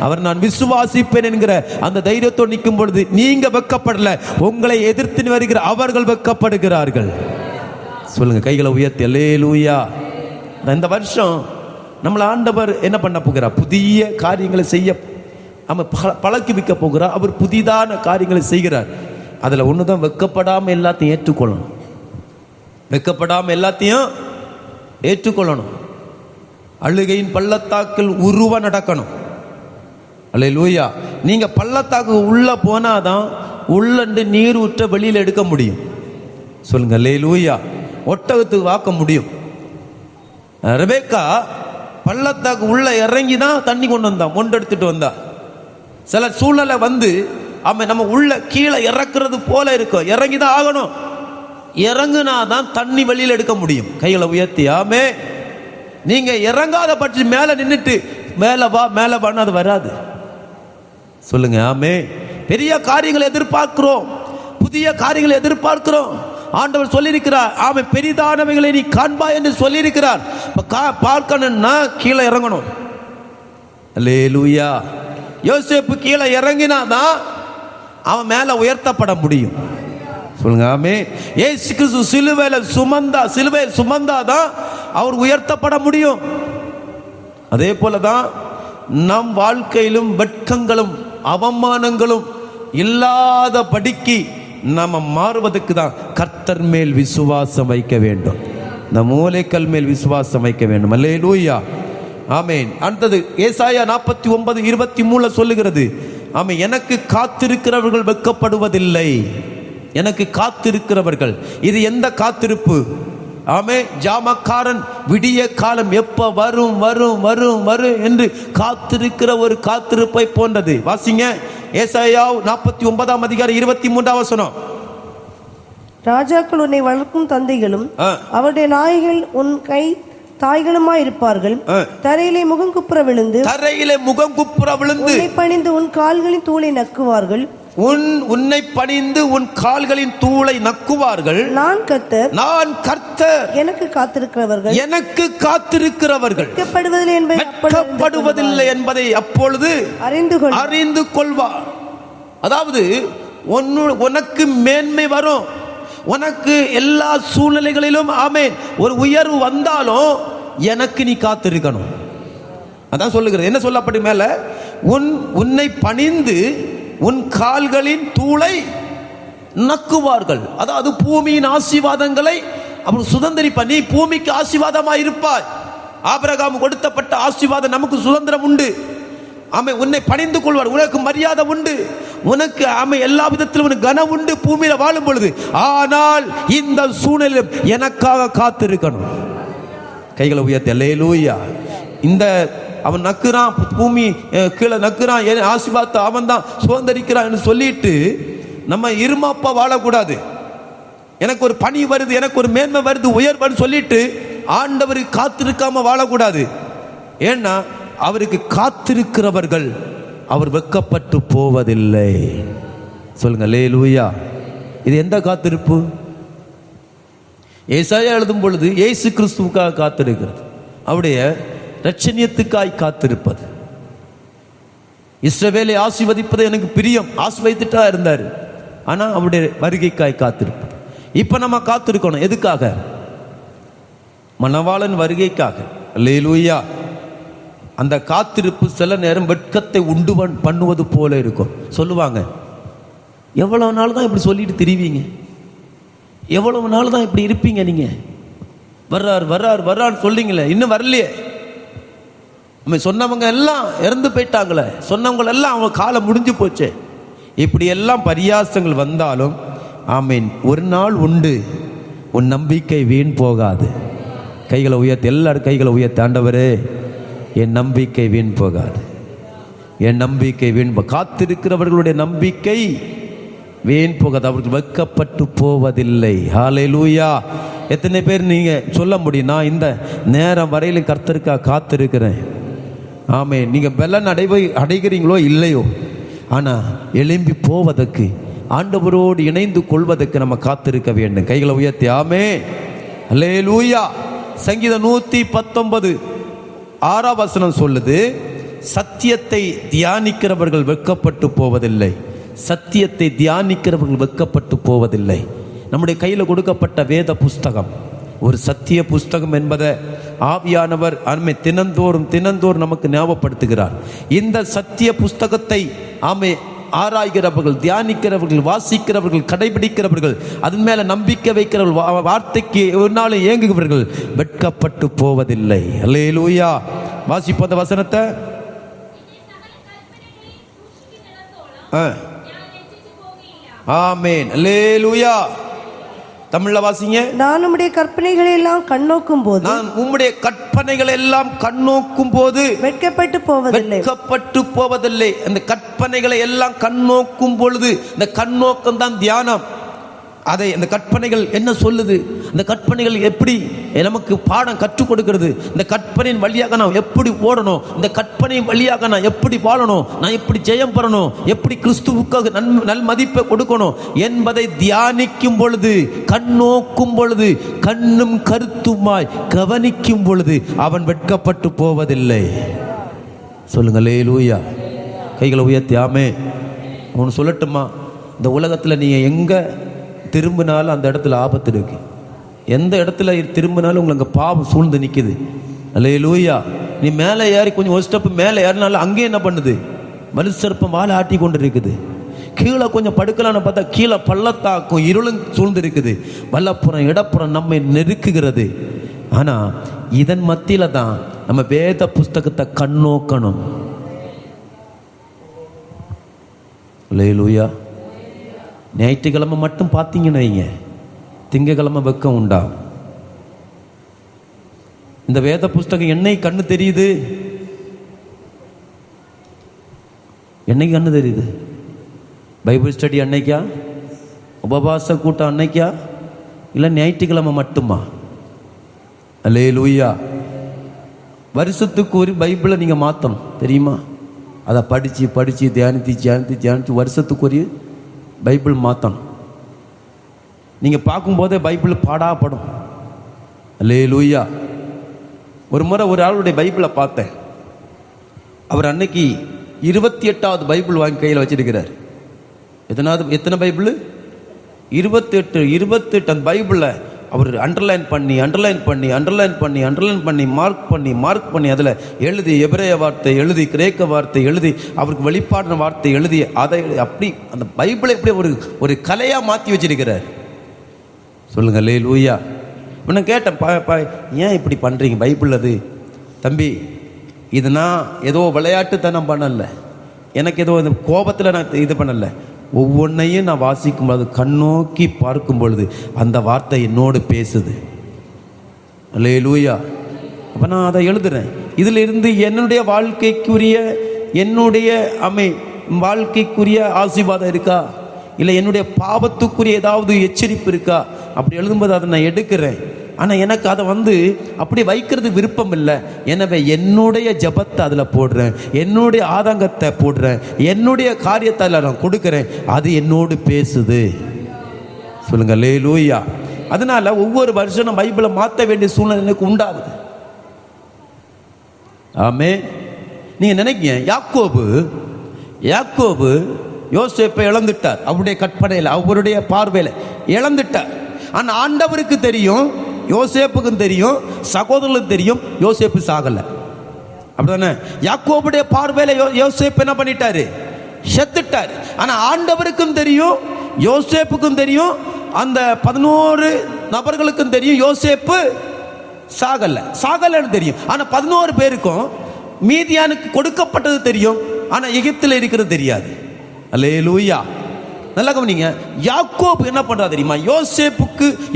அவர் நான் விசுவாசிப்பேன் என்கிற அந்த தைரியத்தோடு நிற்கும் பொழுது நீங்க வெட்கப்படல, உங்களை எதிர்த்து வருகிற அவர்கள் வெட்கப்படுகிறார்கள். சொல்லுங்க, கைகளை உயர்த்தி அல்லேலூயா. இந்த வருஷம் நம்மளை ஆண்டவர் என்ன பண்ண போகிறார்? புதிய காரியங்களை செய்ய பழக்கி வைக்க போகிறார். அவர் புதிதான காரியங்களை செய்கிறார். அதுல ஒண்ணுதான், வெட்கப்படாம எல்லாத்தையும் ஏற்றுக்கொள்ளணும். வெட்கப்படாம எல்லாத்தையும் ஏற்றுக்கொள்ளணும். அழுகையின் பள்ளத்தாக்கில் உருவ நடக்கணும். அல்லேலூயா. நீங்க பள்ளத்தாக்கு உள்ள போனாதான் உள்ளண்டு நீர் ஊற்ற வெளியில எடுக்க முடியும். சொல்லுங்க அல்லேலூயா. ஒட்டகத்துக்கு வாக்க முடியும். ரெபேக்கா பள்ளத்தாக்கு உள்ள இறங்கி தான் தண்ணி கொண்டு வந்தா, மொண்டெடுத்துட்டு வந்தா. சில சூழ்நிலை வந்து நம்ம உள்ள கீழே இறக்குறது போல இருக்கும், இறங்கிதான் ஆகணும். இறங்குனாதான் தண்ணி வெளியில் எடுக்க முடியும். கைகளை உயர்த்தி ஆமே. நீங்க இறங்காத பற்றி மேல நின்றுட்டு மேல வா மேல வான்னு அது வராது. சொல்லுங்க ஆமே. பெரிய காரியங்களை எதிர்பார்க்கிறோம், புதிய காரியங்களை எதிர்பார்க்கிறோம். ஆண்டவர் சொல்லியிருக்கிறார், ஆமே பெரிதானவைகளை நீ காண்பா என்று சொல்லியிருக்கிறார். பார்க்கணும்னா கீழே இறங்கணும். அல்லேலூயா. யோசேப்பு கீழே இறங்கினாதான் அவன் மேல உயர்த்தப்பட முடியும். சொல்லுங்க ஆமே. இயேசு கிறிஸ்து சிலுவையில் சுமந்தாதான் அவர் உயர்த்தப்பட முடியும். அதே போலதான் நம் வாழ்க்கையிலும் வெட்கங்களும் அவமானங்களும் இல்லாத படிக்கு நாம மாறுவதற்கு தான் கர்த்தர் மேல் விசுவாசம் வைக்க வேண்டும். நம் மூலைக்கல் மேல் விசுவாசம் வைக்க வேண்டும். அல்லேலூயா ஆமென். அடுத்தது ஏசாயா 49:23 சொல்லுகிறது, ஆமே எனக்கு காத்திருக்கிறவர்கள் வெட்கப்படுவதில்லை. எனக்கு காத்திருக்கிறவர்கள், இது எந்த காத்திருப்பு? ஆமே, ஜாமக்காரன் விடிய காலம் எப்ப வரும் வரும் வரும் வரும் என்று காத்திருக்கிற ஒரு காத்திருப்பை போன்றது. வாசிங்க ஏசாயா 49:23.
ராஜாக்கள் உன்னை வளர்க்கும் தந்தைகளும் அவருடைய நாய்கள் உன் கை தாய்களுமாய் இருப்பார்கள். தரையிலே முகம் குப்புற விழுந்து உன்னை பணிந்து உன் கால்களின் தூளை நக்குவார்கள்.
உன்னை பணிந்து உன் கால்களின் தூளை நக்குவார்கள்.
நான் கர்த்தர், எனக்கு காத்திருக்கிறவர்கள்
வெட்கப்படுவதில்லை என்பதை அப்பொழுது அறிந்து கொள்வார். அதாவது உனக்கு மேன்மை வரும், உனக்கு எல்லா சூழ்நிலைகளிலும் ஆமென் ஒரு உயர்வு வந்தாலும் எனக்கு நீ காத்திருக்கணும். அதான் சொல்லுகிறது. என்ன சொல்லப்பட்டு மேல, உன்னை பணிந்து உன் கால்களின் தூளை நக்குவார்கள். அதாவது பூமியின் ஆசீர்வாதங்களை அவன் சுதந்திரிப்ப. நீ பூமிக்கு ஆசீர்வாதமாய் இருப்பாய். ஆபிரகாம் கொடுத்தப்பட்ட ஆசீர்வாதம் நமக்கு சுதந்திரம் உண்டு. ஆமை உன்னை பணிந்து கொள்வார், உனக்கு மரியாதை உண்டு, உனக்கு ஆமை எல்லா விதத்திலும் உனக்கு கனம் உண்டு பூமியில வாழும் பொழுது. ஆனால் இந்த சூழ்நிலையில் எனக்காக காத்திருக்கணும். கைகளை உயர்த்தி அல்லேலூயா. இந்த அவன் நக்குறான், பூமி கீழே நக்குறான், ஆசீர்வாதத்தை அவன் தான் சுதந்திரிக்கிறான் சொல்லிட்டு நம்ம இருமாப்பா வாழக்கூடாது. எனக்கு ஒரு பணி வருது, எனக்கு ஒரு மேன்மை வருது, உயர்வுன்னு சொல்லிட்டு ஆண்டவருக்கு காத்திருக்காம வாழக்கூடாது. ஏன்னா அவருக்கு காத்திருக்கிறவர்கள் அவர் வெட்கப்பட்டு போவதில்லை. சொல்லுங்க அல்லேலூயா. இது எந்த காத்திருப்பு? ஏசாயா எழுதும் பொழுது இயேசு கிறிஸ்துவுக்காக காத்திருக்கிறது, அவருடைய இரட்சணியத்துக்காய் காத்திருப்பது. இஸ்ரவேலை ஆசீர்வதிப்பது எனக்கு பிரியம், ஆசீர்வதித்துட்டா இருந்தார். ஆனால் அவருடைய வருகைக்காய் காத்திருப்பது. இப்போ நம்ம காத்திருக்கணும். எதுக்காக? மணவாளன் வருகைக்காக. அல்லேலூயா. அந்த காத்திருப்பு சில நேரம் வெட்கத்தை உண்டு பண்ணுவது போல இருக்கும். சொல்லுவாங்க, எவ்வளவு நாள் தான் இப்படி சொல்லிட்டு திரிவீங்க, எவ்வளவு நாள் தான் இப்படி இருப்பீங்க, நீங்க வர்றார் வர்றார் வர்றான்னு சொல்றீங்களே, இன்னும் வரலையே. சொன்னவங்க எல்லாம் இறந்து போயிட்டாங்களே, சொன்னவங்க எல்லாம் அவங்க காலம் முடிஞ்சு போச்சு. இப்படி எல்லாம் பரியாசங்கள் வந்தாலும் ஆமீன், ஒரு நாள் உண்டு, உன் நம்பிக்கை வீண் போகாது. கைகளை உயர்த்தி, எல்லாரும் கைகளை உயர்த்தி, ஆண்டவரே என் நம்பிக்கை வீண் போகாது, என் நம்பிக்கை வீண் காத்திருக்கிறவர்களுடைய நம்பிக்கை வீண் போகாது, அவர்கள் வெட்கப்பட்டு போவதில்லை. ஹல்லேலூயா. எத்தனை பேர் நீங்க சொல்ல முடியும், நான் இந்த நேரம் வரையிலும் கர்த்தருக்காக காத்திருக்கிறேன். ஆமே, நீங்க பலன் அடைகிறீங்களோ இல்லையோ, ஆனா எழும்பி போவதற்கு, ஆண்டவரோடு இணைந்து கொள்வதற்கு நம்ம காத்திருக்க வேண்டும். கைகளை உயர்த்தி ஆமே அல்லேலூயா. சங்கீதம் 119 6ஆம் வசனம் சொல்லுது, சத்தியத்தை தியானிக்கிறவர்கள் வெட்கப்பட்டு போவதில்லை. சத்தியத்தை தியானிக்கிறவர்கள் வெட்கப்பட்டு போவதில்லை. நம்முடைய கையில் கொடுக்கப்பட்ட வேத புஸ்தகம் ஒரு சத்திய புஸ்தகம் என்பதை ஆவியானவர் தினந்தோறும் நமக்கு ஞாபகப்படுத்துகிறார். இந்த சத்திய புஸ்தகத்தை ஆராய்கிறவர்கள், தியானிக்கிறவர்கள், வாசிக்கிறவர்கள், கடைபிடிக்கிறவர்கள், அதன் மேல நம்பிக்கை வைக்கிறவர்கள், வார்த்தைக்கு ஒரு நாள் ஏங்குகிறவர்கள் வெட்கப்பட்டு போவதில்லை. அல்லேலூயா. வாசிப்போம் வசனத்தை. ஆமென். அல்லேலூயா. தமிழ்ல வாசிங்க. நான் உம்முடைய கற்பனைகளை எல்லாம் கண்ணோக்கும் போது, நான் உம்முடைய கற்பனைகளை எல்லாம் கண்ணோக்கும் போது வெட்கப்பட்டு போவதில்லை. அந்த கற்பனைகளை எல்லாம் கண்ணோக்கும் பொழுது, இந்த கண்ணோக்கம் தான் தியானம். அதை அந்த கற்பனைகள் என்ன சொல்லுது, அந்த கற்பனைகள் எப்படி நமக்கு பாடம் கற்றுக் கொடுக்கிறது, இந்த கற்பனையின் வழியாக நான் எப்படி ஓடணும், இந்த கற்பனையின் வழியாக நான் எப்படி வாழணும், நான் எப்படி ஜெயம் பெறணும், எப்படி கிறிஸ்துவுக்காக நல் மதிப்பை கொடுக்கணும் என்பதை தியானிக்கும் பொழுது, கண்ணோக்கும் பொழுது, கண்ணும் கருத்துமாய் கவனிக்கும் பொழுது அவன் வெட்கப்பட்டு போவதில்லை. சொல்லுங்க அல்லேலூயா. கைகளை உயர்த்தி ஆமே. ஒன்று சொல்லட்டுமா, இந்த உலகத்தில் நீங்கள் எங்கே திரும்பினாலும் அந்த இடத்துல ஆபத்து இருக்கு. எந்த இடத்துல திரும்பினாலும் உங்களுக்கு அங்கே பாவம் சூழ்ந்து நிற்குது. அல்லேலூயா. நீ மேலே ஏறி கொஞ்சம் ஒரு ஸ்டெப் மேலே ஏறினாலும் அங்கேயே என்ன பண்ணுது, மனுஷர்ப்பம் வாழை ஆட்டி கொண்டு இருக்குது. கீழே கொஞ்சம் படுக்கலான்னு பார்த்தா கீழே பள்ளத்தாக்கும் இருளும் சூழ்ந்து இருக்குது. வலப்புறம் இடப்புறம் நம்மை நெருக்குகிறது. ஆனால் இதன் மத்தியில தான் நம்ம வேத புஸ்தகத்தை கண்ணோக்கணும். அல்லேலூயா. ஞாயிற்றுக்கிழமை மட்டும் பார்த்தீங்கன்னு வைங்க, திங்கக்கிழமை வெக்கம் உண்டா? இந்த வேத புஸ்தகம் என்னைக்கு கண்ணு தெரியுது? என்னைக்கு கண்ணு தெரியுது? பைபிள் ஸ்டடி அன்னைக்கா? உபவாச கூட்டம் அன்னைக்கா? இல்லை ஞாயிற்றுக்கிழமை மட்டுமா? அல்லேலூயா. வருஷத்துக்கு ஒரு பைபிளை நீங்கள் மாற்றணும் தெரியுமா? அதை படித்து தியானித்து வருஷத்துக்கு ஒரு பைபிள் மாற்றணும். நீங்கள் பார்க்கும்போதே பைபிள் பாடாப்படும். அல்லேலூயா. ஒரு முறை ஒரு ஆளுடைய பைபிளை பார்த்தேன். அவர் அன்னைக்கு 28வது பைபிள் வாங்கி கையில் வச்சிருக்கிறார். எத்தனை பைபிள்? 28 அந்த பைபிளை அவர் அண்டர்லைன் பண்ணி மார்க் பண்ணி அதில் எழுதி, எபிரேய வார்த்தை எழுதி, கிரேக்க வார்த்தை எழுதி, அவருக்கு வெளிப்பாடின வார்த்தை எழுதி, அதை அப்படி அந்த பைபிளை எப்படி ஒரு கலையாக மாற்றி வச்சிருக்கிறார். சொல்லுங்க அல்லேலூயா. நான் கேட்டேன், ஏன் இப்படி பண்ணுறீங்க பைபிள்? அது தம்பி, இது நான் ஏதோ விளையாட்டுத்தனம் பண்ணலை, எனக்கு ஏதோ இந்த கோபத்தில் நான் இது பண்ணலை. ஒவ்வொன்றையும் நான் வாசிக்கும் பொழுது, கண்ணோக்கி பார்க்கும் பொழுது அந்த வார்த்தை என்னோடு பேசுது. அல்லேலூயா. அப்போ நான் அதை எழுதுறேன். இதில் இருந்து என்னுடைய வாழ்க்கைக்குரிய ஆசீர்வாதம் இருக்கா, இல்லை என்னுடைய பாவத்துக்குரிய ஏதாவது எச்சரிப்பு இருக்கா, அப்படி எழுதும்போது அதை நான் எடுக்கிறேன். ஆனால் எனக்கு அதை அப்படி வைக்கிறது விருப்பம் இல்லை. எனவே என்னுடைய ஜபத்தை அதில் போடுறேன், என்னுடைய ஆதங்கத்தை போடுறேன், என்னுடைய காரியத்தை அதில் நான் கொடுக்குறேன். அது என்னோடு பேசுது. சொல்லுங்க அல்லேலூயா. அதனால ஒவ்வொரு வருஷம் நான் பைபிளை மாற்ற வேண்டிய சூழ்நிலை எனக்கு உண்டாகுது. ஆமே. நீங்கள் நினைக்கீங்க, யாக்கோபு யோசேப்பை இழந்துட்டார். அவருடைய கற்பனையில், அவருடைய பார்வையில் இழந்துட்டார். ஆனால் ஆண்டவருக்கு தெரியும், யோசேப்புக்கும் தெரியும், சகோதரர்களுக்கு தெரியும், யோசேப்பு சாகலை. அப்படிதானே? யாக்கோபுடைய பார்வையில் யோசேப்பு என்ன பண்ணிட்டாரு? செத்துட்டார். ஆனால் ஆண்டவருக்கும் தெரியும், யோசேப்புக்கும் தெரியும், அந்த 11 நபர்களுக்கும் தெரியும் யோசேப்பு சாகலைன்னு தெரியும். ஆனால் 11 பேருக்கும் மீதியானுக்கு கொடுக்கப்பட்டது தெரியும், ஆனால் எகிப்தில் இருக்கிறது தெரியாது. அல்லேலூயா. நல்லா கவனிங்க. யாக்கோபு என்ன பண்றா தெரியுமா?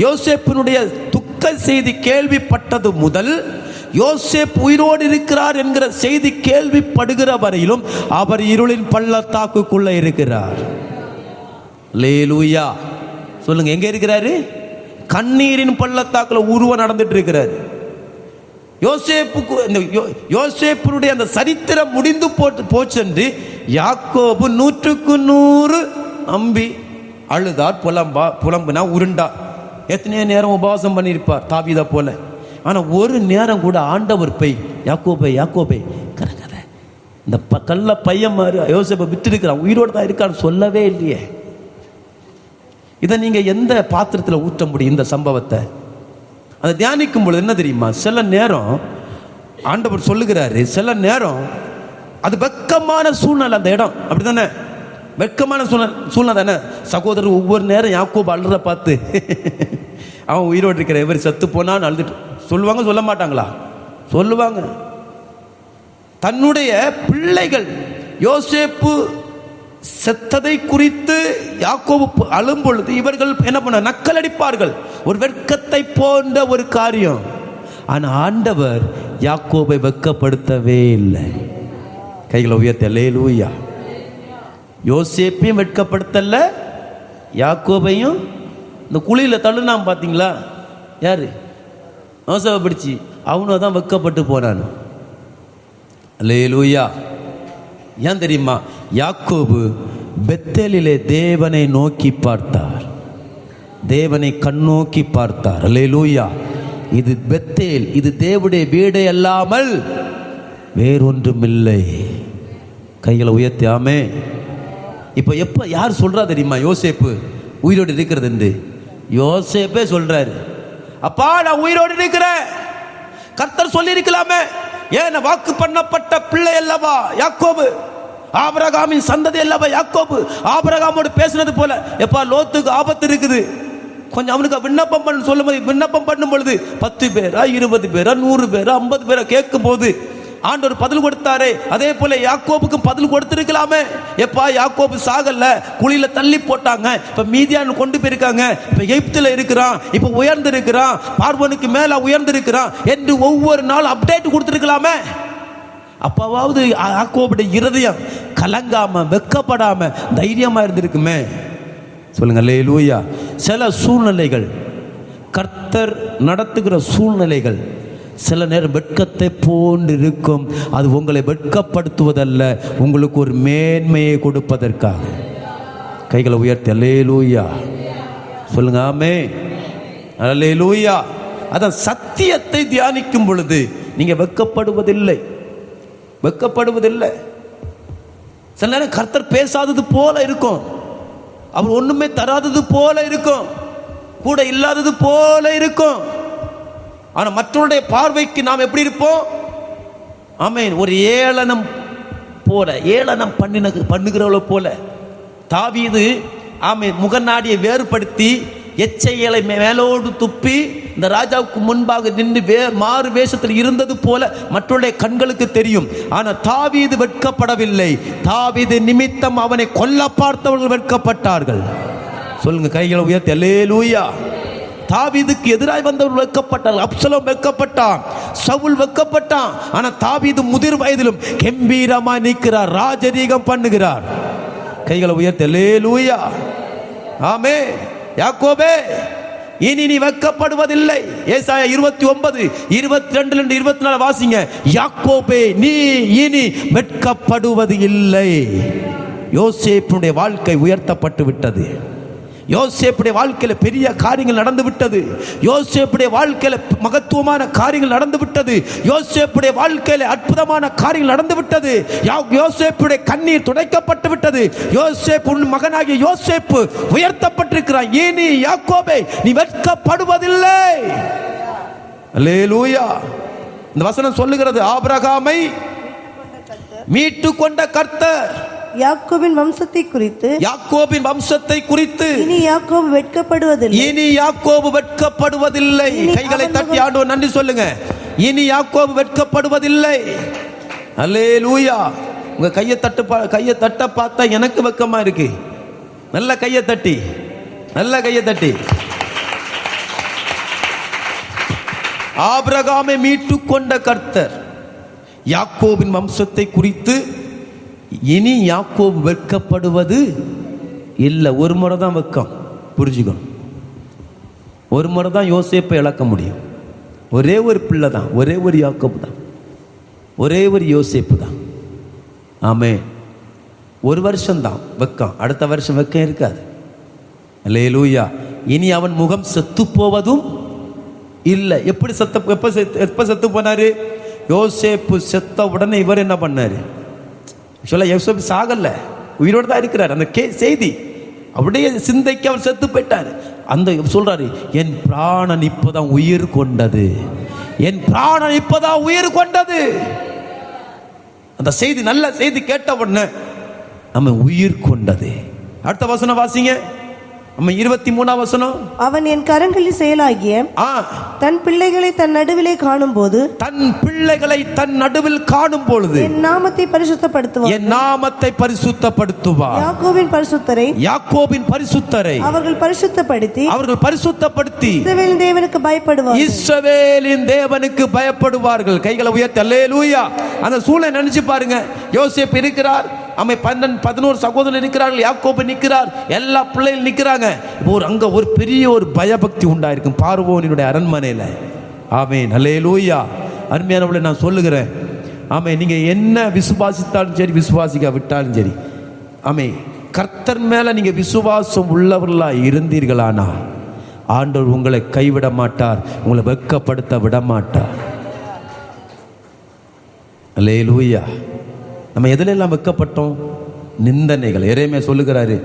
யோசேப்பினுடைய துக்க செய்தி கேள்விப்பட்டது முதல் யோசேப் உயிரோடு இருக்கிறார் என்கிற செய்தி கேள்விப்படுகிற வரையிலும் அவர் இருளின் பள்ளத்தாக்குக்குள்ள இருக்கிறார். அல்லேலூயா. சொல்லுங்க, எங்க இருக்கிறாரு? கண்ணீரின் பள்ளத்தாக்குல உருவம் நடந்துட்டு இருக்கிறார். யோசேப்புடைய அந்த சரித்திரம் முடிந்து போச்சென்று யாக்கோபு 100க்கு 100 நம்பி அழுதார், புலம்புனா உருண்டார். எத்தனையோ நேரம் உபவாசம் பண்ணியிருப்பார் தாவீதை போல. ஆனால் ஒரு நேரம் கூட ஆண்டவர் போய் யாக்கோபை கதை இந்த கள்ள பையன் மாதிரி யோசேப்பை விட்டுருக்கிறான், உயிரோடு தான் இருக்கான்னு சொல்லவே இல்லையே. இதை நீங்கள் எந்த பாத்திரத்தில் ஊற்ற முடியும்? இந்த சம்பவத்தை அதை தியானிக்கும் பொழுது என்ன தெரியுமா? சில நேரம் ஆண்டவர் சொல்லுகிறாரு, சில நேரம் அது வெட்கமான சூழ்நிலை. அந்த இடம் அப்படி தானே? வெட்கமான சூழ்நிலை தானே? சகோதரர் ஒவ்வொரு நேரம் யாக்கோபு அழுற பார்த்து அவன் உயிரோடு இருக்கிற இவர் செத்து போனான்னு அழுதுட்டு சொல்லுவாங்க. சொல்ல மாட்டாங்களா? சொல்லுவாங்க. தன்னுடைய பிள்ளைகள் யோசேப்பு செத்ததை குறித்து யாக்கோபு அழும் பொழுது இவர்கள் என்ன பண்ண? நக்கல் அடிப்பார்கள். ஒரு வெட்கத்தை போன்ற ஒரு காரியம். ஆனால் ஆண்டவர் யாக்கோபை வெட்கப்படுத்தவே இல்லை. கைகளை உயர்த்த அல்லேலூயா. யோசேப்பையும் வெட்கப்படுத்தல, யாக்கோபையும். இந்த குழியில் தள்ளுனாம் பார்த்தீங்களா? யாரு? யோசேப்பை பிடிச்சி அவனோ தான் வெட்கப்பட்டு போனான். அல்லேலூயா. ஏன் தெரியுமா? யாக்கோபு பெத்தேலிலே தேவனை நோக்கி பார்த்தார், தேவனை கண்ணோக்கி பார்த்தார். அல்லேலூயா. இது பெத்தேல், இது தேவனுடைய வீடே அல்லாமல் வேறொன்றுமில்லை. கைகளை உயர்த்தி ஆமே. இப்போ எப்போ யார் சொல்றா தெரியுமா? யோசேப்பு உயிரோடு இருக்கிறது என்று யோசேப்பே சொல்றாரு. அப்பா நான் உயிரோடு இருக்கிறேன், கர்த்தர் சொல்லி இருக்கலாமே. ஏன் வாக்கு பண்ணப்பட்ட பிள்ளை அல்லவா யாக்கோபு, ஆபிரகாமின் சந்ததி அல்லவா யாக்கோபு. ஆபிரகாமோடு பேசினது போல, எப்பா லோத்துக்கு ஆபத்து இருக்குது, கொஞ்சம் அவனுக்கு விண்ணப்பம் பண்ண சொல்லும் போது, விண்ணப்பம் பண்ணும் பொழுது 10 பேரா 20 பேரா 100 பேரா 50 பேரா கேட்கும் போது ஆண்டவர் பதில் கொடுத்தாரே. அதே போல யாக்கோபுக்கு பதில் கொடுத்திருக்கலாமே. எப்பா யாக்கோபு சாகல்ல, குழியில தள்ளி போட்டாங்க, இப்ப மீதியான் கொண்டு போயிருக்காங்க, இப்ப எகிப்தில் இருக்கிறான், இப்ப உயர்ந்து இருக்கிறான், பார்வோனுக்கு மேல உயர்ந்து இருக்கிறான் என்று ஒவ்வொரு நாள் அப்டேட் கொடுத்திருக்கலாமே. அப்பவாவது யாக்கோபுடைய இருதயம் கலங்காம வெட்கப்படாம தைரியமா இருந்திருக்குமே. சொல்லுங்க அல்லேலூயா. சில சூழ்நிலைகள், கர்த்தர் நடத்துகிற சூழ்நிலைகள் சில நேரம் வெட்கத்தை போன்று இருக்கும். அது உங்களை வெட்கப்படுத்துவதல்ல, உங்களுக்கு ஒரு மேன்மையை கொடுப்பதற்காக. கைகளை உயர்த்தி அல்லேலூயா சொல்லுங்க ஆமே. அல்லேலூயா. அதான் சத்தியத்தை தியானிக்கும் பொழுது நீங்க வெட்கப்படுவதில்லை. சில நேரம் கர்த்தர் பேசாதது போல இருக்கும், அவர் ஒண்ணுமே தராதது போல இருக்கும், கூட இல்லாதது போல இருக்கும். ஆனா மற்றவருடைய பார்வைக்கு நாம் எப்படி இருப்போம்? ஆமென். ஒரு ஏளனம் போல, ஏளனம் பண்ணுகிறவள போல. தாவீது ஆமென் முகநாடியை வேறுபடுத்தி எச்சைகளை மேலோடு துப்பி இந்த ராஜாவுக்கு முன்பாக நின்று மாறு வேஷத்தில் இருந்தது போல மற்றவருடைய கண்களுக்கு தெரியும். ஆனால் தாவீது வெட்கப்படவில்லை. தாவீது நிமித்தம் அவனை கொல்ல பார்த்தவர்கள் வெட்கப்பட்டார்கள். சொல்லுங்க கைகளை உயர்த்தி அல்லேலூயா. தாவீதுக்கு எதிராய் வந்தவர்கள் வெட்கப்பட்டார்கள். அப்சலோம் வெட்கப்பட்டான், சவுல் வெட்கப்பட்டான். ஆனா தாவீது முதிர் வயதிலும் கம்பீரமாய் நிற்கிறார், ராஜரீகம் பண்ணுகிறார். கைகளை உயர்த்த அல்லேலூயா, ஆமென். யாக்கோபே, இனி நீ வெட்கப்படுவதில்லை. ஏசாயா 29:22-24 வாசிங்க. யாக்கோபே, நீ இனி வெட்கப்படுவது இல்லை. யோசேப்புடைய வாழ்க்கை உயர்த்தப்பட்டு விட்டது. யோசேப்புடைய வாழ்க்கையில பெரிய காரியங்கள் நடந்து விட்டது. யோசேப்புடைய வாழ்க்கையில மகத்துவமான காரியங்கள் நடந்து விட்டது. யோசேப்புடைய வாழ்க்கையில அற்புதமான காரியங்கள் நடந்து விட்டது. யோசேப்புடைய கண்ணீர் துடைக்கப்பட்டு விட்டது. யோசேப்பு மகனாகிய யோசேப்பு உயர்த்தப்பட்டிருக்கிறான். இனி யாக்கோபே, நீ வெட்கப்படுவதில்லை. அல்லேலூயா. இந்த வசனம் சொல்லுகிறது, ஆபிரகாமை மீட்டு கொண்ட கர்த்தர்
யாக்கோபின் வம்சத்தை குறித்து இனி யாக்கோபு வெட்கப்படுவதில்லை.
கைகளை தட்டி ஆண்டவர் நன்றி சொல்லுங்க. இனி யாக்கோபு வெட்கப்படுவதில்லை. அல்லேலூயா. உங்க கையை தட்ட பார்த்தா எனக்கு வெட்கமா இருக்கு. நல்ல கையை தட்டி. ஆபிரகாமை மீட்டு கொண்ட கர்த்தர் யாக்கோபின் வம்சத்தை குறித்து இனி யாக்கோபு வெட்கப்படுவது இல்லை. ஒரு முறை தான் வெட்கம், புரிஞ்சுக்கணும். ஒரு முறை தான் யோசேப்பை இழக்க முடியும். ஒரே ஒரு பிள்ளை தான், ஒரே ஒரு யாக்கோபு தான், ஒரே ஒரு யோசேப்பு தான். ஆமே. ஒரு வருஷம்தான் வெட்கம், அடுத்த வருஷம் வெட்கம் இருக்காது. அல்லேலூயா. இனி அவன் முகம் செத்து போவதும் இல்லை. எப்ப செத்து போனாரு? யோசேப்பு செத்த உடனே இவர் என்ன பண்ணாரு? சொல்ல, யோசேப்பு சாகல, உயிரோடு தான் இருக்கிறார். அந்த செய்தி அப்படியே சிந்தைக்கு அவர் செத்து போயிட்டார். அந்த சொல்றாரு, என் பிராணன் இப்பதான் உயிர் கொண்டது, என் பிராணன் இப்பதான் உயிர் கொண்டது. அந்த செய்தி, நல்ல செய்தி கேட்ட உடனே நம்ம உயிர் கொண்டது. அடுத்த வசனம் வாசிங்க. 23 வசனம்.
அவன் என் கரங்களில் செயலாகிய தன் பிள்ளைகளை தன் நடுவிலே காணும் பொழுது என் நாமத்தை பரிசுத்தப்படுத்துவார். யாக்கோபின் பரிசுத்தரை அவர்கள் பரிசுத்தப்படுத்தி இஸ்ரவேலின் தேவனுக்கு பயப்படுவார்கள். கைகளை உயர்த்தி அல்லேலூயா. அந்த சூழலை நினைச்சு பாருங்க. யோசேப்பு இருக்கிறார், 11 சகோதரர் இருக்கிறார்கள், யாக்கோபு நிற்கிறார், எல்லா பிள்ளைகள் நிற்கிறாங்க. அங்க ஒரு பெரிய ஒரு பயபக்தி உண்டாயிருக்கும் பார்வோனினுடைய அரண்மனையில். ஆமென், அல்லேலூயா. அருமையானவர்களே, நான் சொல்லுகிறேன், ஆமென், நீங்க என்ன விசுவாசித்தாலும் சரி, விசுவாசிக்க விட்டாலும் சரி, ஆமென், கர்த்தர் மேல நீங்க விசுவாசம் உள்ளவர்களா இருந்தீர்களானா ஆண்டவர் உங்களை கைவிட மாட்டார், உங்களை வெட்கப்படுத்த விட மாட்டார். அல்லேலூயா. நம்ம எதிலெல்லாம் வெட்கப்பட்டோம்? நிந்தனைகள். எரேமியா சொல்லுகிறாரு,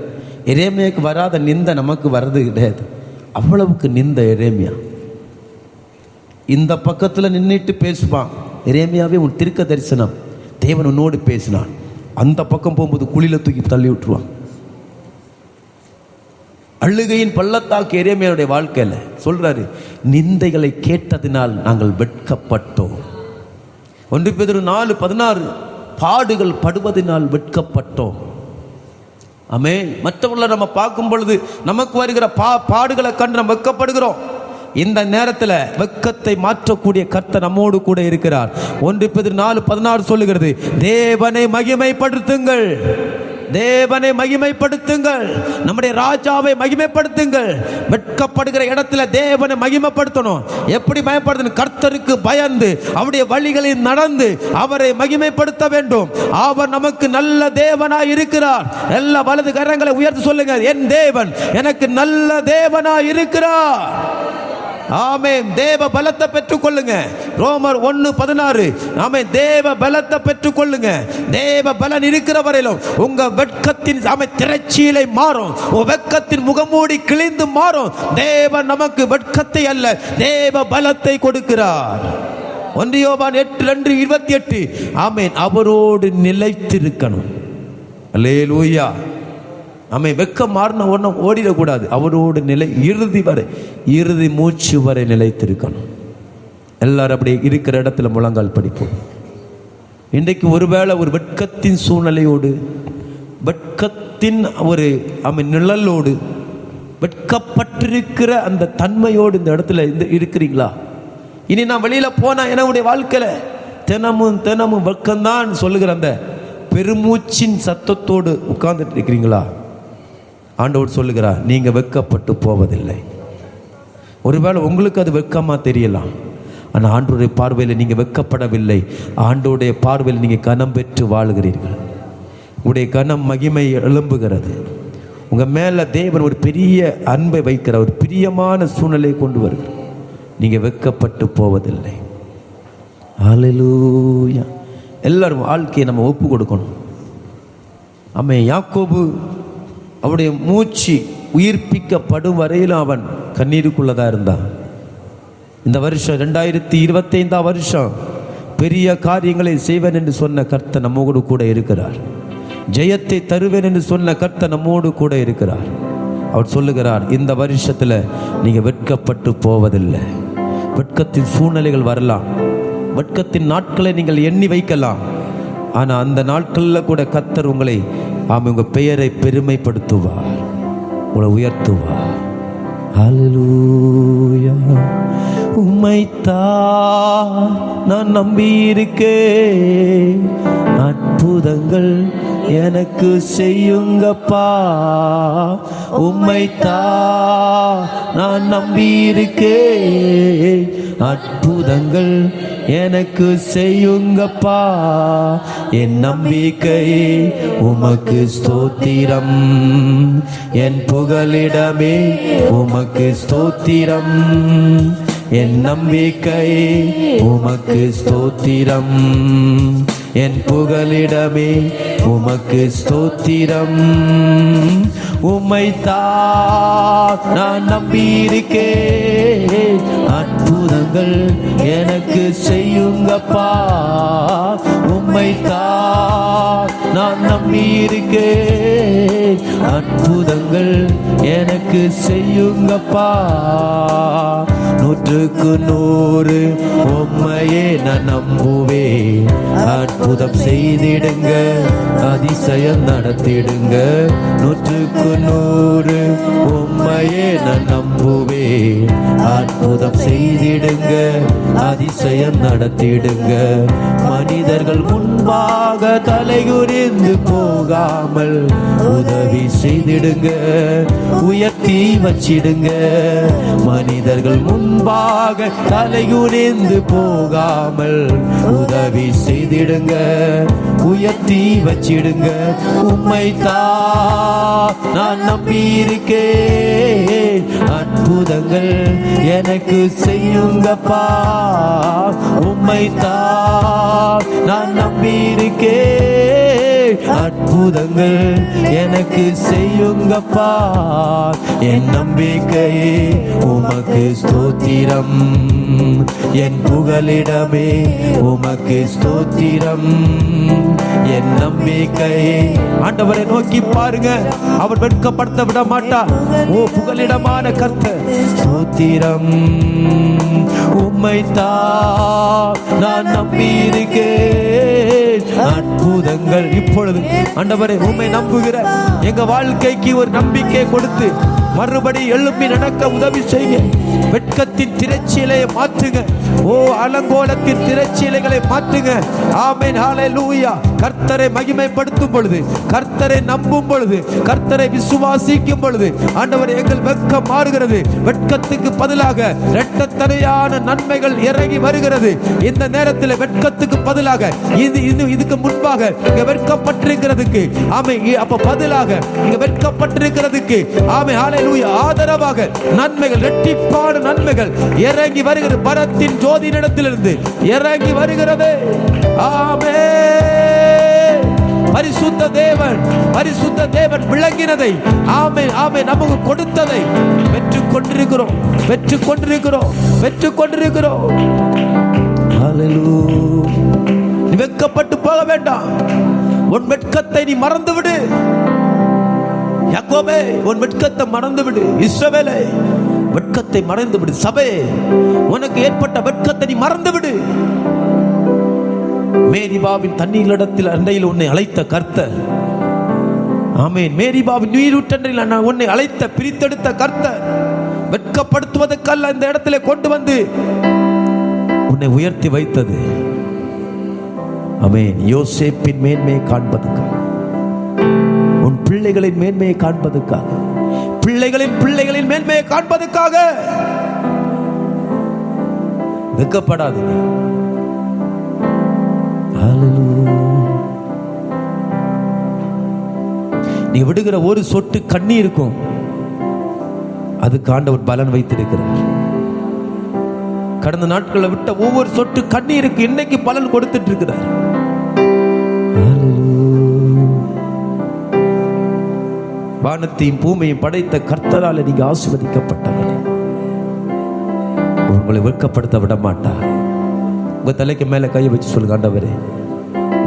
எரேமியாவுக்கு வராத நிந்தை நமக்கு வர்றது கிடையாது. அவ்வளவுக்கு நிந்த எரேமியா. இந்த பக்கத்தில் நின்றுட்டு பேசுவான். எரேமியாவே உன் தீர்க்க தரிசனம், தேவன் உன்னோடு பேசினான். அந்த பக்கம் போகும்போது குழியில தூக்கி தள்ளி விட்டுருவான். அழுகையின் பள்ளத்தாக்கு எரேமியாவுடைய வாழ்க்கையில் சொல்றாரு, நிந்தைகளை கேட்டதினால் நாங்கள் வெட்கப்பட்டோம். 1 பேதுரு 4:16, பாடுகள் படுவதனால் வெட்கப்பட்டோம். ஆமே. மற்றவர்களை நம்ம பார்க்கும் பொழுது நமக்கு வருகிற பாடுகளை கண்டு நம்ம வெட்கப்படுகிறோம். இந்த நேரத்தில் வெட்கத்தை மாற்றக்கூடிய கர்த்தர் நம்மோடு கூட இருக்கிறார். 1 பேதுரு 4:16 சொல்லுகிறது, தேவனை மகிமைப்படுத்துங்கள், தேவனை மகிமைப்படுத்துங்கள், நம்முடைய ராஜாவை மகிமைப்படுத்துங்கள். வெட்கப்படுகிற இடத்துல தேவனை மகிமைப்படுத்தணும். எப்படி மகிமைப்படுத்தணும்? கர்த்தருக்கு பயந்து அவருடைய வழிகளில் நடந்து அவரை மகிமைப்படுத்த வேண்டும். அவர் நமக்கு நல்ல தேவனாய் இருக்கிறார். எல்லா வலது கரங்களை உயர்த்தி சொல்லுங்க, என் தேவன் எனக்கு நல்ல தேவனாய் இருக்கிறார். ஆமென். தேவ பலத்தை பெற்றுக் கொள்ளுங்க. ரோமர் 1:16. ஆமென். தேவ பலத்தை பெற்றுக் கொள்ளுங்க. தேவ பலன் இருக்கிற வரையிலும் உங்க வெட்கத்தின் திரைச்சீலை மாறும், வெட்கத்தின் முகமூடி கிழிந்து மாறும். தேவன் நமக்கு வெட்கத்தை அல்ல, தேவ பலத்தை கொடுக்கிறார். 1 யோவான் 8:2-28. ஆமென். அவரோடு நிலைத்திருக்கணும். அல்லேலூயா. ஆமே. வெட்கம் மாறின உடனே ஓடிடக்கூடாது. அவரோடு இறுதி மூச்சு வரை நிலைத்திருக்கணும். எல்லாரும் அப்படி இருக்கிற இடத்துல முழங்கால் படிப்போம். இன்றைக்கு ஒருவேளை ஒரு வெட்கத்தின் சூழ்நிலையோடு, வெட்கத்தின் ஒரு நிழலோடு வெட்கப்பட்டிருக்கிற அந்த தன்மையோடு இந்த இடத்துல இருக்கிறீங்களா? இனி நான் வெளியில போனா என்னுடைய வாழ்க்கையில தினமும் தினமும் வெட்கம்தான் சொல்லுகிற அந்த பெருமூச்சின் சத்தத்தோடு உட்கார்ந்துட்டு இருக்கிறீங்களா? ஆண்டவர் சொல்லுகிறார், நீங்க வெட்கப்பட்டு போவதில்லை. ஒருவேளை உங்களுக்கு அது வெட்கமா தெரியலாம், ஆனால் ஆண்டவருடைய பார்வையில் நீங்க வெட்கப்படவில்லை. ஆண்டவருடைய பார்வையில் நீங்க கனம் பெற்று வாழுகிறீர்கள். உங்களுடைய கனம் மகிமை எழும்புகிறது. உங்க மேல தேவன் ஒரு பெரிய அன்பை வைக்கிற ஒரு பிரியமான சூழ்நிலையை கொண்டு வருகிறார். நீங்க வெட்கப்பட்டு போவதில்லை. ஹல்லேலூயா. எல்லாரும் வாழ்க்கையை நம்ம ஒப்பு கொடுக்கணும். ஆமென். யாக்கோபு அவருடைய மூச்சு உயிர்ப்பிக்கப்படும் வரையிலும் அவன் கண்ணீருக்குள்ளதாக இருந்தான். இந்த வருஷம் 2025 வருஷம் பெரிய காரியங்களை செய்வேன் என்று சொன்ன கர்த்தர் நம்மோடு கூட இருக்கிறார். ஜெயத்தை தருவேன் என்று சொன்ன கர்த்தர் நம்மோடு கூட இருக்கிறார். அவர் சொல்லுகிறார், இந்த வருஷத்தில் நீங்கள் வெட்கப்பட்டு போவதில்லை. வெட்கத்தின் சூழ்நிலைகள் வரலாம், வெட்கத்தின் நாட்களை நீங்கள் எண்ணி வைக்கலாம். ஆனால் அந்த நாட்களில் கூட கர்த்தர் உங்களை உங்கள் பெயரை பெருமைப்படுத்துவார், உங்களை உயர்த்துவார். ஹல்லேலூயா. உம்மைத்தான் நான் நம்பியிருக்கேன், அற்புதங்கள் எனக்கு செய்யுங்கப்பா. உம்மைத்தான் நான் நம்பியிருக்கேன், அற்புதங்கள் எனக்கு செய்யுங்கப்பா. என் நம்பிக்கை உமக்கு ஸ்தோத்திரம், என் புகலிடமே உமக்கு ஸ்தோத்திரம். என் நம்பிக்கை உமக்கு ஸ்தோத்திரம், என் புகலிடமே உமக்கு ஸ்தோத்திரம். உம்மைத்தான் நான் நம்பியிருக்கேன், அற்புதங்கள் எனக்கு செய்யுங்கப்பா. உம்மைத்தான் நான் நம்பியிருக்கேன், அற்புதங்கள் எனக்கு செய்யுங்கப்பா. 100க்கு 100 உம்மையே நான் நம்புவேன். அற்புதம் செய்திடுங்க, அதிசயம் நடத்திடுங்க. 100க்கு 100 உம்மையே நான் நம்புவேன். அற்புதம் செய்திடுங்க, அதிசயம் நடத்திடுங்க. மனிதர்கள் முன்பாக தலைகுனிந்து போகாமல் உதவி செய்திடுங்க, உயர்த்தி வச்சிடுங்க. மனிதர்கள் முன்பாக தலைகுனிந்து போகாமல் உதவி செய்திடுங்க, உயர்த்தி வச்சிடுங்க. உம்மைத்தான் நான் நம்பியிருக்கேன், அற்புதங்கள் எனக்கு செய்யுங்கப்பா. உம்மைத்தான் நான் நம்பியிருக்கேன், அற்புதங்கள் எனக்கு செய்யுங்கப்பா. என் நம்பிக்கை உமக்கு ஸ்தோத்திரம், என் புகலிடமே உமக்கு ஸ்தோத்திரம். என் நம்பிக்கை ஆண்டவரை நோக்கி பாருங்க, அவர் வெட்கப்படுத்த விட மாட்டார். ஓ புகலிடமான கர்த்தர், ஸ்தோத்திரம். உம்மைத்தான் நான் நம்பியிருக்கேன், அற்புதங்கள் இப்பொழுது ஆண்டவரை உம்மை நம்புகிற எங்க வாழ்க்கைக்கு ஒரு நம்பிக்கை கொடுத்து மறுபடி எழுப்பி நடக்க உதவி செய்ய. வெட்கத்தின் திரைச்சீலையை மாற்றுங்க, ஓ அலங்கோலத்தின் திரைச்சீலைகளை மாற்றுங்க. ஆமென். ஹல்லேலூயா. கர்த்தரை மகிமைப்படுத்தும் பொழுது, கர்த்தரை நம்பும் பொழுது, கர்த்தரை விசுவாசிக்கும் பொழுது ஆண்டவர் எங்கள் வெட்கம் மாறுகிறது. வெட்கத்துக்கு பதிலாக இரட்டத்தனையான நன்மைகள் இறங்கி வருகிறது. இந்த நேரத்தில் வெட்கத்துக்கு பதிலாக இதுக்கு முன்பாக இங்க வெட்கப்பட்டிருக்கிறதுக்கு அப்ப பதிலாக இங்க வெட்கப்பட்டிருக்கிறதுக்கு ஹல்லேலூயா ஆதரவாக நன்மைகள், இரட்டிப்பான நன்மைகள் இறங்கி வருகிறது. பரத்தின் ஜோதியிடத்திலிருந்து இறங்கி வருகிறது. ஆமென். பரிசுத்த தேவன் விளங்கினதை நமக்கு கொடுத்ததை பெற்றுக்கொண்டிருக்கிறோம். நீ வெட்கப்பட்டு போக வேண்டாம். உன் வெட்கத்தை நீ மறந்து விடு. யாக்கோபே, உன் வெட்கத்தை மறந்து விடு. இஸ்ரவேலே, வெட்கத்தை மறந்து விடு. சபையே, உனக்கு ஏற்பட்ட வெட்கத்தை நீ மறந்து விடு. மேரிபாவின் தண்ணீரிடத்தில் அண்டையில் உன்னை அழைத்த கர்த்தர் ஆமென். மேரிபாவின் நீரூற்றண்டில் நான் உன்னை அழைத்த பிரித்தெடுத்த கர்த்தர் வெட்கப்படுத்துவதற்கல்ல இந்த இடத்துல கொண்டு வந்து உன்னை உயர்த்தி வைத்தது. ஆமென். யோசேப்பின் மேன்மையை காண்பதற்காக, உன் பிள்ளைகளின் மேன்மையை காண்பதற்காக, பிள்ளைகளின் மேன்மையை காண்பதற்காக. வெட்கப்படாதீங்க. நீ விடுகிற ஒரு சொட்டு கண்ணீருக்கும் அதுக்கு ஆண்டவர் பலன் வைத்திருக்கிறார். கடந்த நாட்களில் விட்ட ஒவ்வொரு சொட்டு கண்ணீருக்கு இன்னைக்கு பலன் கொடுத்துட்டு இருக்கிறார். வானத்தையும் பூமியையும் படைத்த கர்த்தரால் நீங்க ஆசீர்வதிக்கப்பட்டவர்கள். உங்களை வெட்கப்படுத்த விட மாட்டார். உங்க தலைக்கு மேல கையை வச்சு சொல்லுங்க, ஆண்டவரே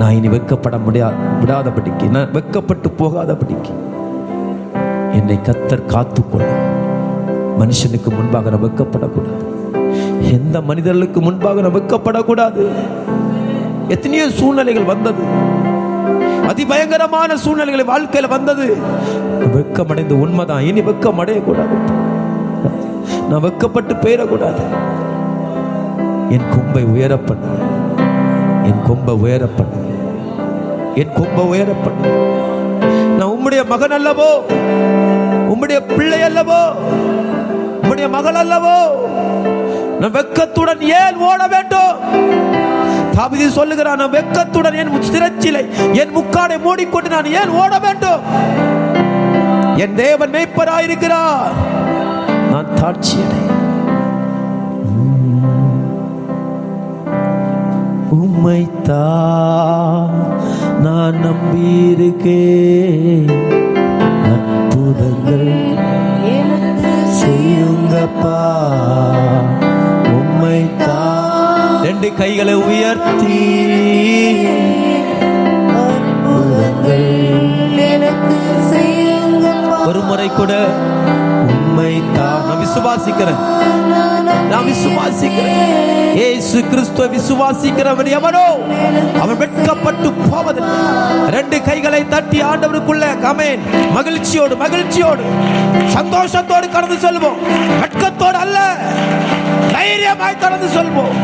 நான் இனி வெட்கப்பட விடாதபடிக்கு, நான் வெட்கப்பட்டு போகாதபடிக்கு என்னை கர்த்தர் காத்துக்கொள்ளும். மனுஷனுக்கு முன்பாக நான் வெட்கப்படக்கூடாது, எந்த மனிதர்களுக்கு முன்பாக நான் வெட்கப்படக்கூடாது. எத்தனையோ சூழ்நிலைகள் வந்தது, அதிபயங்கரமான சூழ்நிலைகளை வாழ்க்கையில் வந்தது. வெட்கமடைந்து உண்மைதான், இனி வெட்கம் அடையக்கூடாது, நான் வெட்கப்பட்டு போயிடக்கூடாது. என் கொம்பை உயரப்பண்ணு, என் கொம்பை உயரப்பண்ணு, என் கொம்பை உயரப்பண்ணு. நான் உம்முடைய மகன் அல்லவோ, உம்முடைய பிள்ளை அல்லவோ, உம்முடைய மகள் அல்லவோ, நான் வெட்கத்துடன் ஏன் ஓட வேண்டும்? தாவீது சொல்லுகிறான், நான் வெட்கத்துடன் என் சிரச்சிலை என் முக்காடை மூடிக்கொண்டு நான் ஏன் ஓட வேண்டும்? என் தேவன் மேய்ப்பராயிருக்கிறார், நான் தாட்சியடை. உம்மைத்தான் நான் நம்பியிருக்கேன், அற்புதங்கள் செய்யுங்கப்பா. உம்மைத்தான் ரெண்டு கைகளை உயர்த்தி ஒரு முறை கூட உம்மைத்தான் நான் விசுவாசிக்கிறேன், நான் விசுவாசிக்கிறேன். இயேசு கிறிஸ்துவை விசுவாசிக்கிறவன் எவனோ அவன் வெட்கப்பட்டு போவதில்லை. ரெண்டு கைகளை தட்டி ஆண்டவருக்குள்ள ஆமென் மகிழ்ச்சியோடு மகிழ்ச்சியோடு சந்தோஷத்தோடு கடந்து செல்வோம். வெட்கத்தோடு அல்ல, தைரியமாய் கடந்து செல்வோம்.